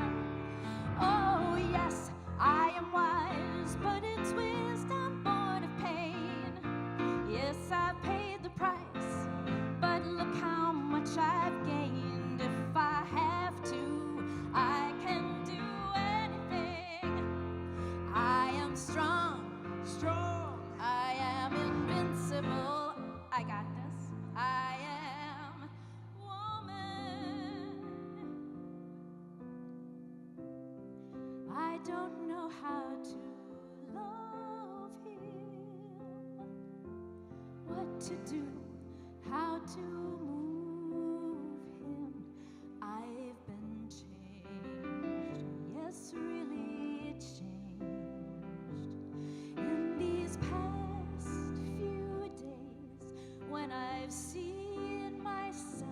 B: Oh yes, I am wise, but it's wisdom born of pain. Yes, I've paid the price, but look how much I've gained. If I have to, I can do anything. I am strong, I am invincible. I got this. I am woman. I don't know how to love him, what to do, how to move him. I've been changed, yes, really it changed. In these past few days, when I've seen myself,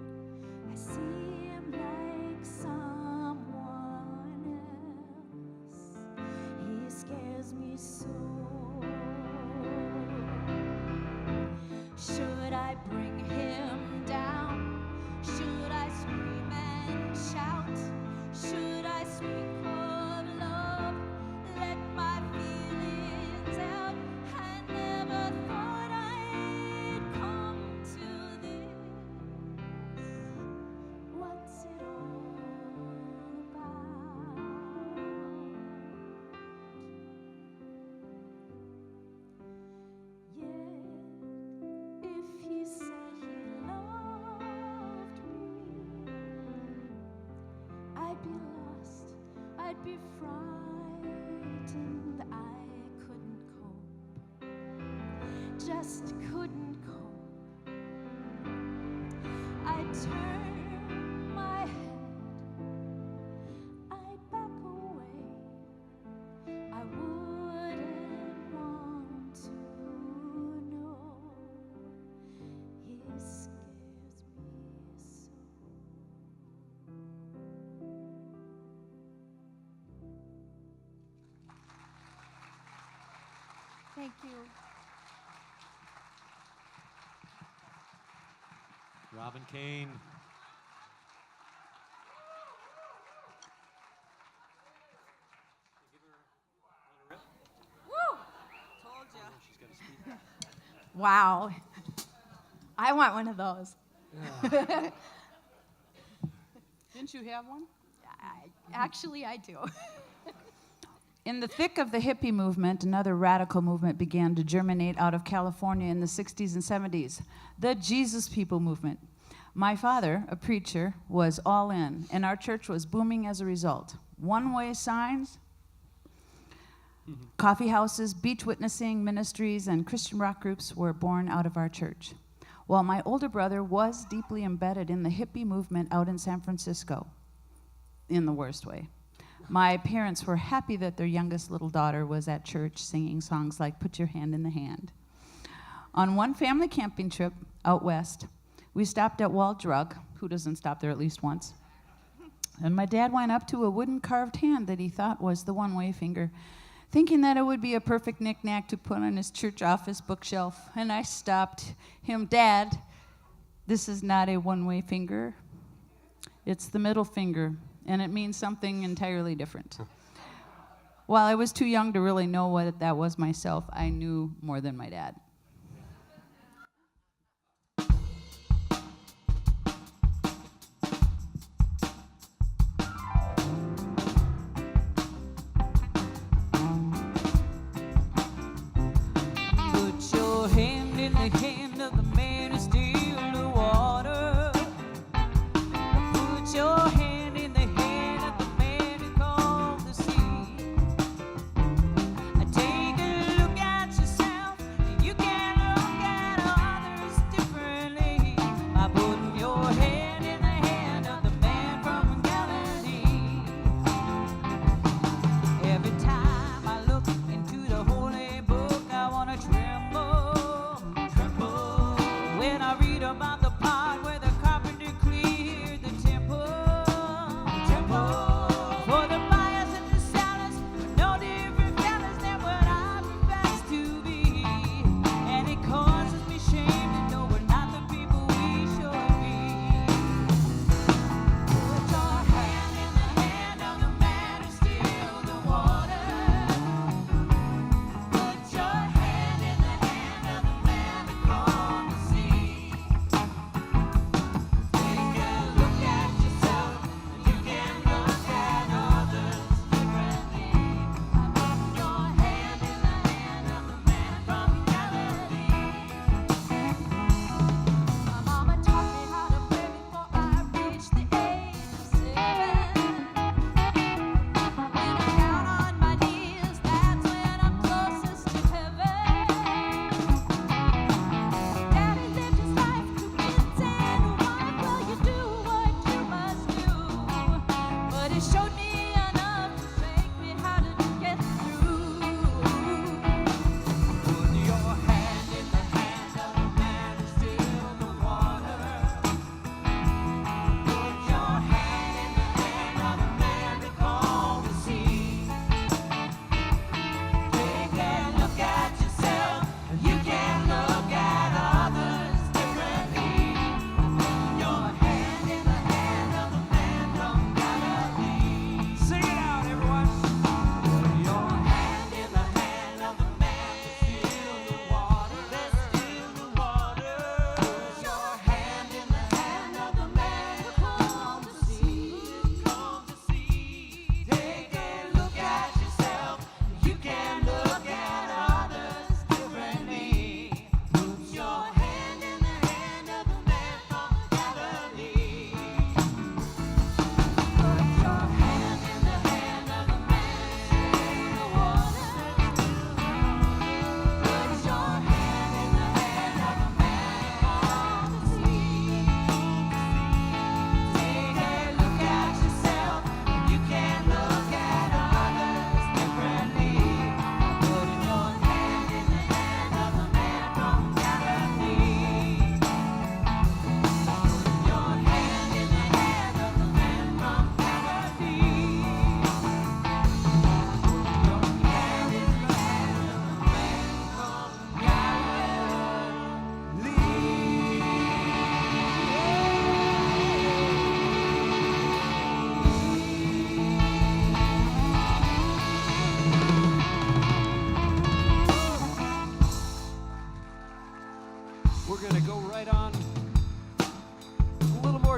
B: I see him like someone else. He scares me so. Should I bring him down? Should I scream and shout? Should I speak of love? Let my feelings out. I never thought I'd come to this. What's it all about? I'd be frightened. I couldn't cope, just couldn't cope. I'd turn my head, I'd back away. I wouldn't want to know. He scares me so. Thank you.
I: Robin Kane.
B: Wow. I want one of those.
A: Didn't you have one?
B: Actually, I do.
A: In the thick of the hippie movement, another radical movement began to germinate out of California in the 60s and 70s, the Jesus People movement. My father, a preacher, was all in, and our church was booming as a result. One-way signs, coffee houses, beach witnessing ministries, and Christian rock groups were born out of our church. While my older brother was deeply embedded in the hippie movement out in San Francisco, in the worst way. My parents were happy that their youngest little daughter was at church singing songs like Put Your Hand in the Hand. On one family camping trip out west, we stopped at Wall Drug. Who doesn't stop there at least once? And my dad went up to a wooden carved hand that he thought was the one-way finger, thinking that it would be a perfect knick-knack to put on his church office bookshelf. And I stopped him, Dad, this is not a one-way finger. It's the middle finger, and it means something entirely different. While I was too young to really know what that was myself, I knew more than my dad. Put your hand in the hand of the man who steals the water. Put your hand in the hand of the man who calmed the sea. Take a look at yourself, and you can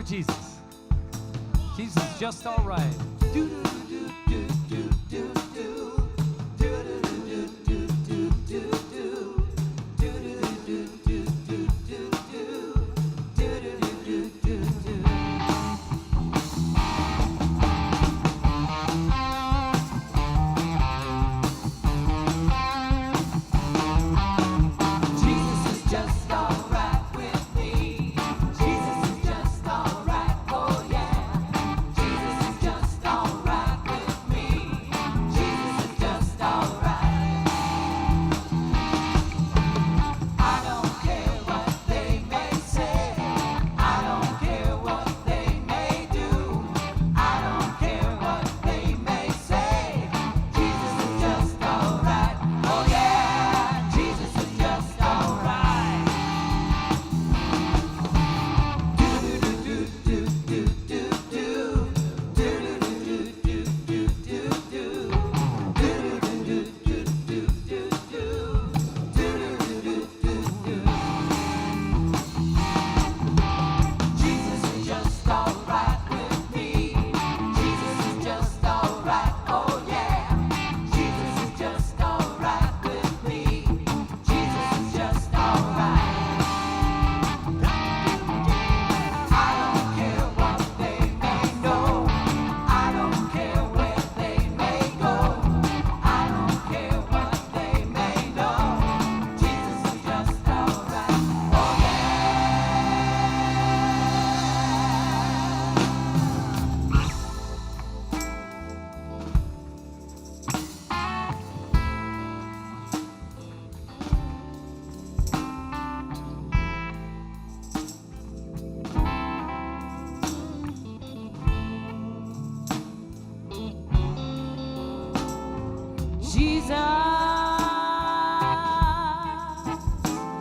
I: for Jesus. Jesus is just all right.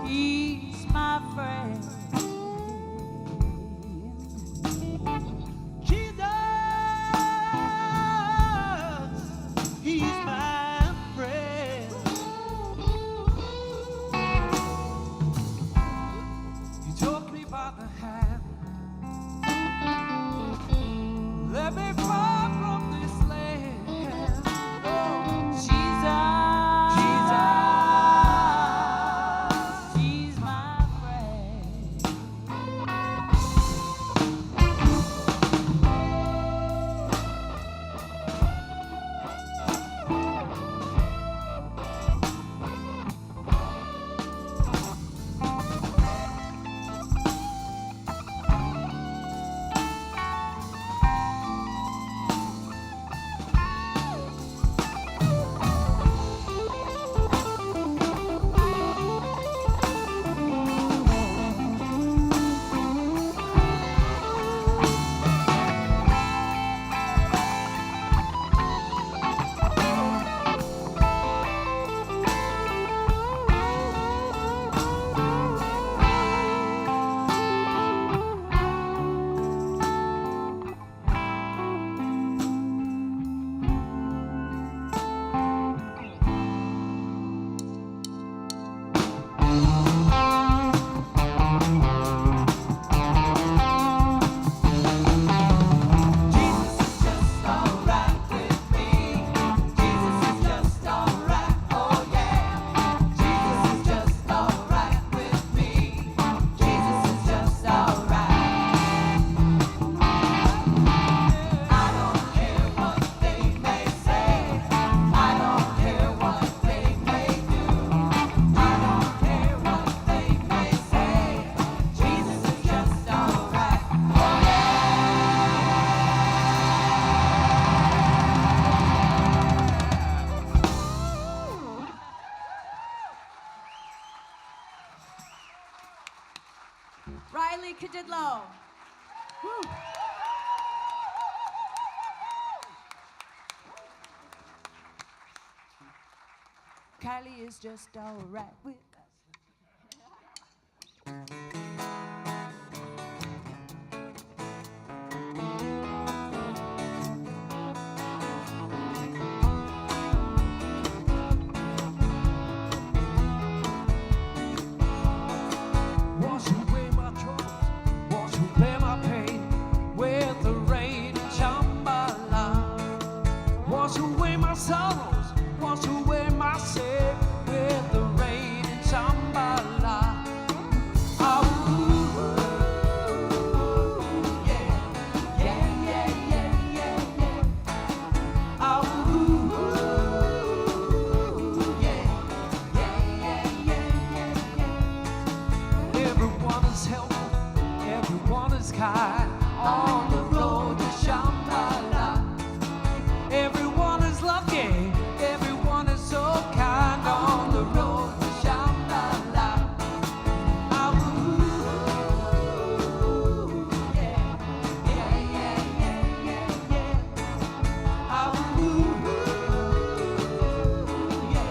A: He's my friend.
F: Jesus, he's my friend.
C: He took me by the hand, let me far from this land. Oh,
A: Jesus.
B: Kadidlo. Woo.
A: Kylie is just all right with
C: wash away my troubles, wash away my pain. wash away my sin with the rain in Shambhala. Oh, yeah, yeah, yeah, yeah, yeah, yeah. Oh, yeah, yeah, yeah, yeah, yeah, yeah. Everyone is healthy, everyone is kind on the road to Shambhala. Everyone is lucky, everyone is so kind on the road to Shambhala. Oh, yeah, yeah, yeah, yeah, yeah, yeah. Oh, yeah,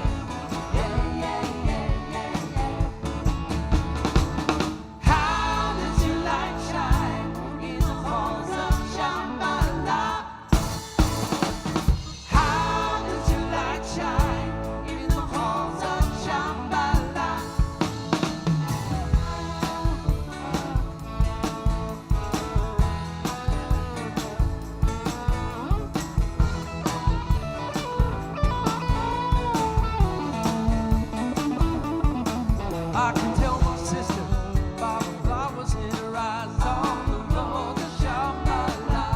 C: yeah, yeah, yeah, yeah, yeah. How does your light shine in the halls of Shambhala? How does your light shine in the halls of Shambhala? I can tell my sister by the flowers in her eyes on the road to Shambhala.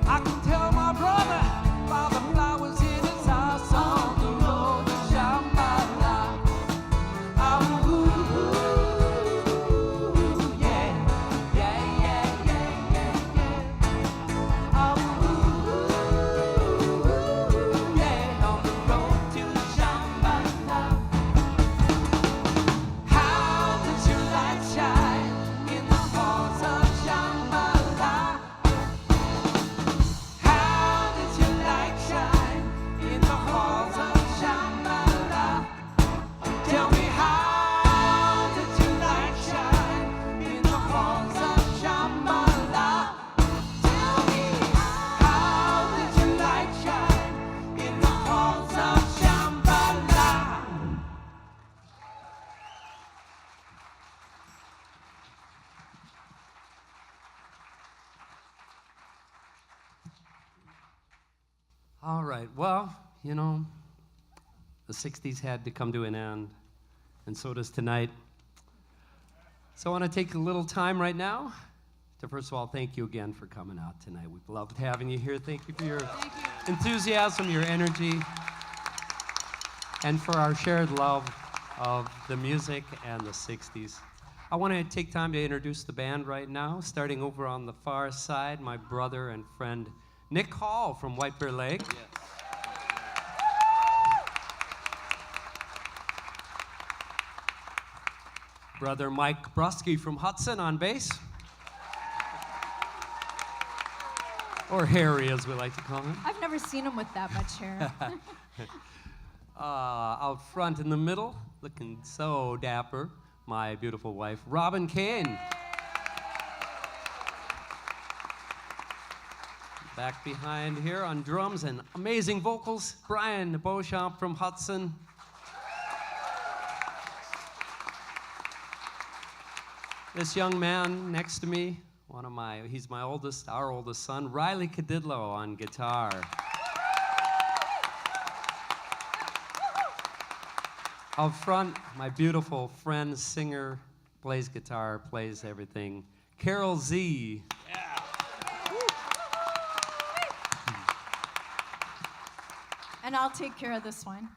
C: I can tell my brother by the flowers in his eyes on the road to Shambhala. Oh, yeah, yeah, yeah, yeah, yeah, yeah. Oh, yeah, on the road to Shambhala. How does your light shine in the halls of Shambhala? How does your light shine in the halls of Shambhala? Tell me, how does your light shine in the halls of Shambhala? Tell me, how does your light shine in the halls of Shambhala? All right, well, you know, the 60s had to come to an end, and so does tonight. So I want to take a little time right now to, first of all, thank you again for coming out tonight. We've loved having you here. Thank you for your enthusiasm, your energy, and for our shared love of the music and the 60s. I want to take time to introduce the band right now, starting over on the far side, my brother and friend Nick Hall from White Bear Lake. Brother Mike Brusky from Hudson on bass. Or Harry, as we like to call him.
B: I've never seen him with that much hair.
C: Out front in the middle, looking so dapper, my beautiful wife, Robin Kane. Back behind here on drums and amazing vocals, Brian Beauchamp from Hudson. This young man next to me, he's my oldest, our oldest son, Riley Kadidlo on guitar. Out front, my beautiful friend, singer, plays guitar, plays everything, Carol Z.
B: And I'll take care of this one.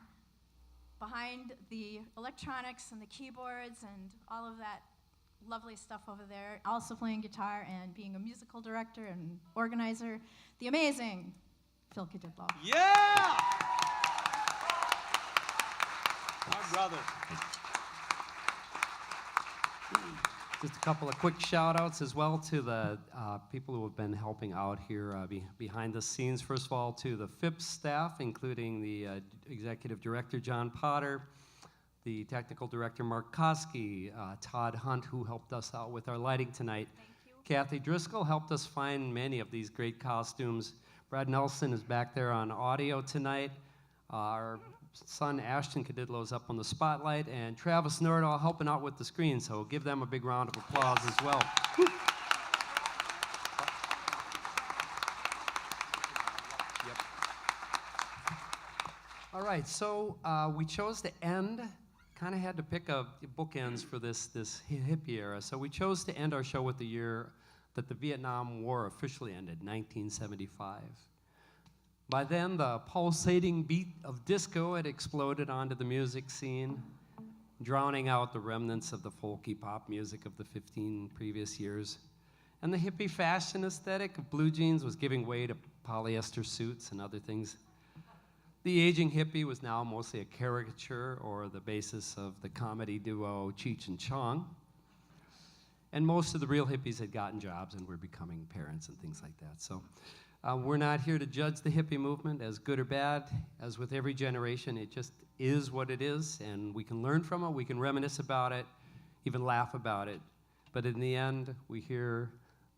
B: Behind the electronics and the keyboards and all of that lovely stuff over there, also playing guitar and being a musical director and organizer, the amazing Phil Kadidlo.
H: Yeah! My brother.
C: Just a couple of quick shout outs as well to the people who have been helping out here behind the scenes. First of all, to the Phipps staff, including the executive director, John Potter, the technical director, Mark Koski, Todd Hunt, who helped us out with our lighting tonight.
B: Thank you.
C: Kathy Driscoll helped us find many of these great costumes. Brad Nelson is back there on audio tonight. Our son Ashton Kadidlo is up on the spotlight, and Travis Nordahl helping out with the screen, so give them a big round of applause as well.
E: All right, so we chose to end, kind of had to pick a bookends for this hippie era. So we chose to end our show with the year that the Vietnam War officially ended, 1975. By then, the pulsating beat of disco had exploded onto the music scene, drowning out the remnants of the folky pop music of the 15 previous years. And the hippie fashion aesthetic of blue jeans was giving way to polyester suits and other things. The aging hippie was now mostly a caricature or the basis of the comedy duo Cheech and Chong. And most of the real hippies had gotten jobs and were becoming parents and things like that. So we're not here to judge the hippie movement as good or bad. As with every generation, it just is what it is, and we can learn from it, we can reminisce about it, even laugh about it. But in the end, we hear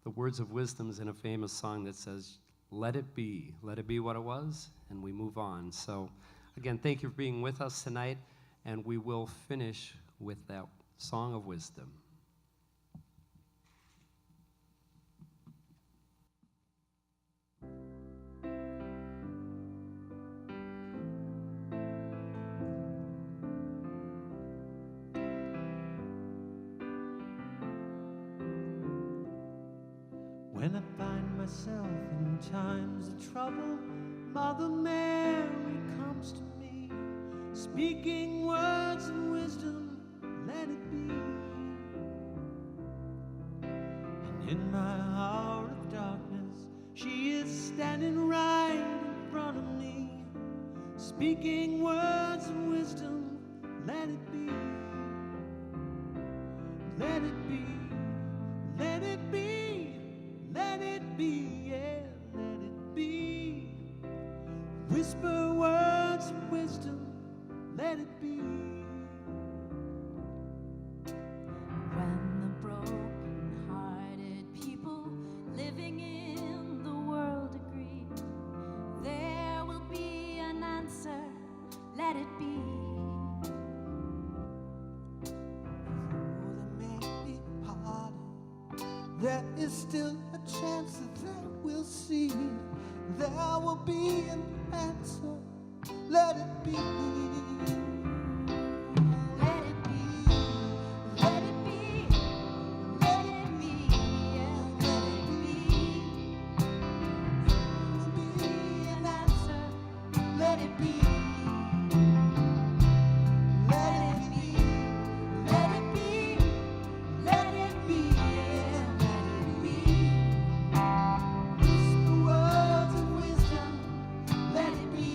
E: the words of wisdom in a famous song that says, let it be what it was, and we move on. So again, thank you for being with us tonight, and we will finish with that song of wisdom.
F: When I find myself in times of trouble, Mother Mary comes to me, speaking words of wisdom, let it be. And in my hour of darkness, she is standing right in front of me, speaking words of wisdom, let it be. Let it be, let it be. Let it be, yeah, let it be. Whisper words of wisdom, let it be.
B: When the broken-hearted people living in the world agree, there will be an answer, let it be.
F: Though there may be parting, there is still a chance that we'll see. There will be an answer, let it be.
B: Let it be, let it be, let it be, yeah, let it be.
F: There will be
B: An answer, let it be. Let it be, let it be, let it be, yeah, let it be.
F: whisper words of wisdom,
B: Let it be.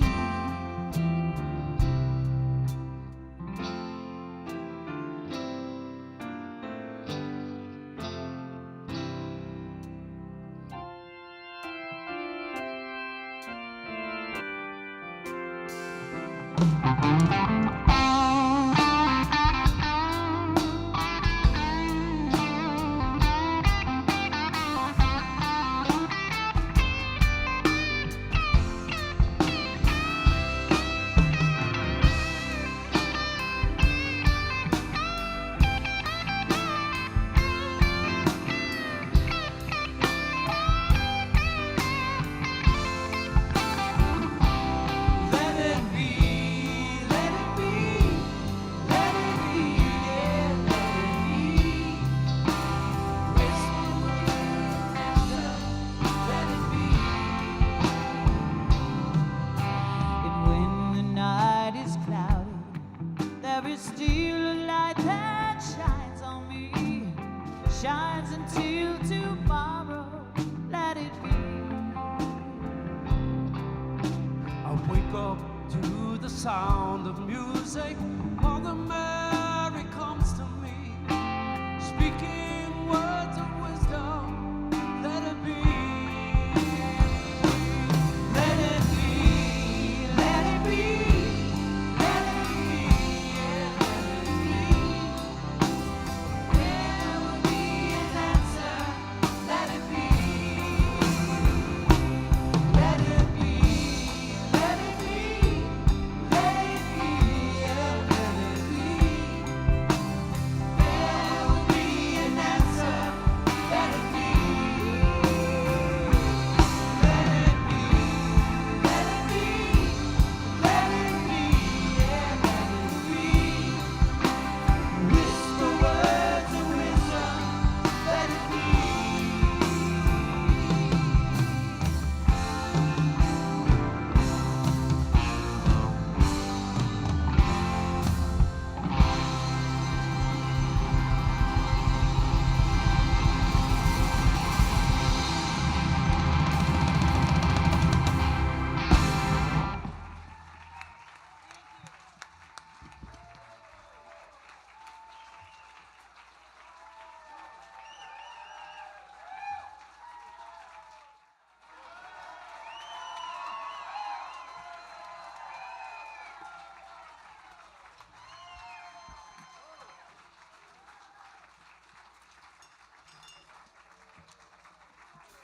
F: let it be, let it be, let it be, yeah, let it be. Whisper words of wisdom, let it be.
A: And when the night is cloudy, there is still a light that shines on me, shines until tomorrow, let it be.
C: I wake up to the sound of music. Mother Mary comes to me, speaking words of wisdom. Let it be. Let it be. Let it be. Let it be. Yeah, let it be.
F: There will be an answer, let it be. Let it be, let it be, let it be, yeah, let it be.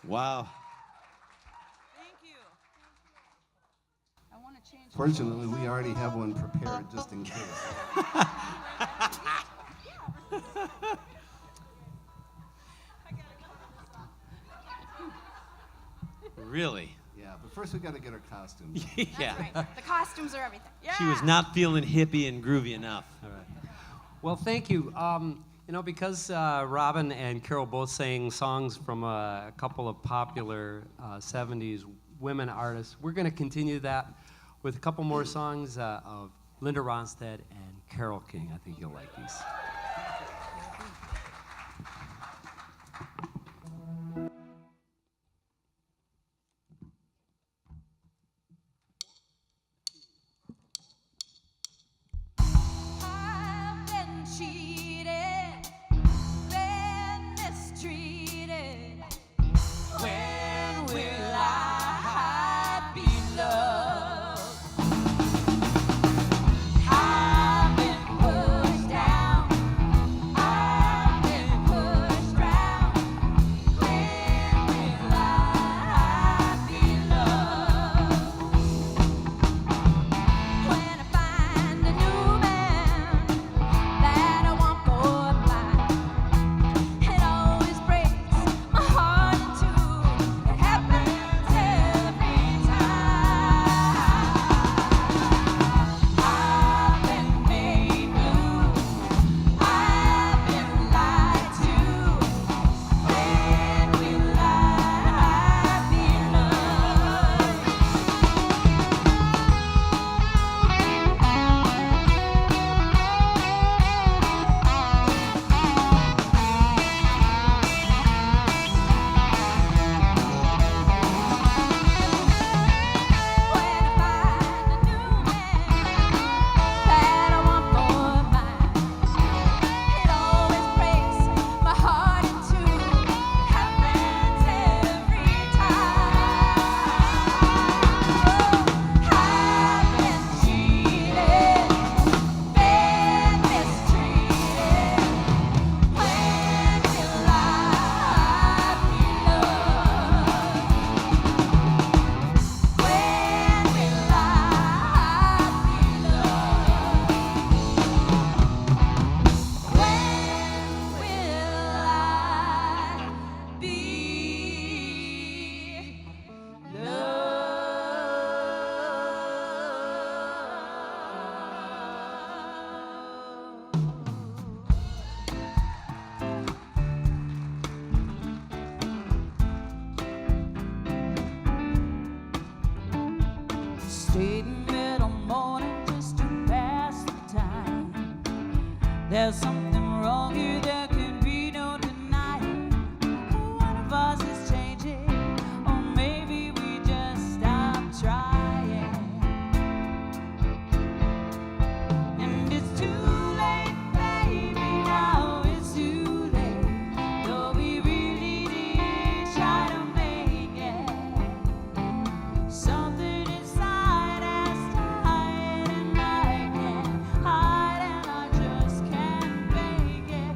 J: Wow.
A: Thank you. I want to change.
G: Fortunately, we already have one prepared just in case.
J: Really?
G: Yeah, but first we got to get our costumes.
J: Yeah.
B: Right. The costumes are everything. Yeah.
J: She was not feeling hippie and groovy enough.
E: All right. Well, thank you. You know, because Robin and Carol both sang songs from a couple of popular 70s women artists, we're going to continue that with a couple more songs of Linda Ronstadt and Carole King. I think you'll like these.
B: I've been cheated, been mistreated. When will I be loved? I've been pushed down, I've been pushed round. When will I be loved? When I find a new man that I want for mine, it always breaks my heart in two. It happens every time. I've been made blue, I've been lied to. When will I be loved? When I find a new man that I want for mine, it always breaks my heart in two. Happens every time. I've been cheated, been mistreated. When will I be loved? When will I be loved? When will I be
A: Stayed in middle morning just to pass the time. There's something wrong here, there can be no denying. One of us is changing, or maybe we just stopped trying. And it's too late, baby, now it's too late. Though we really did try to make it. Something inside has died, and I can't hide, and I just can't fake it.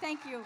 B: Thank you.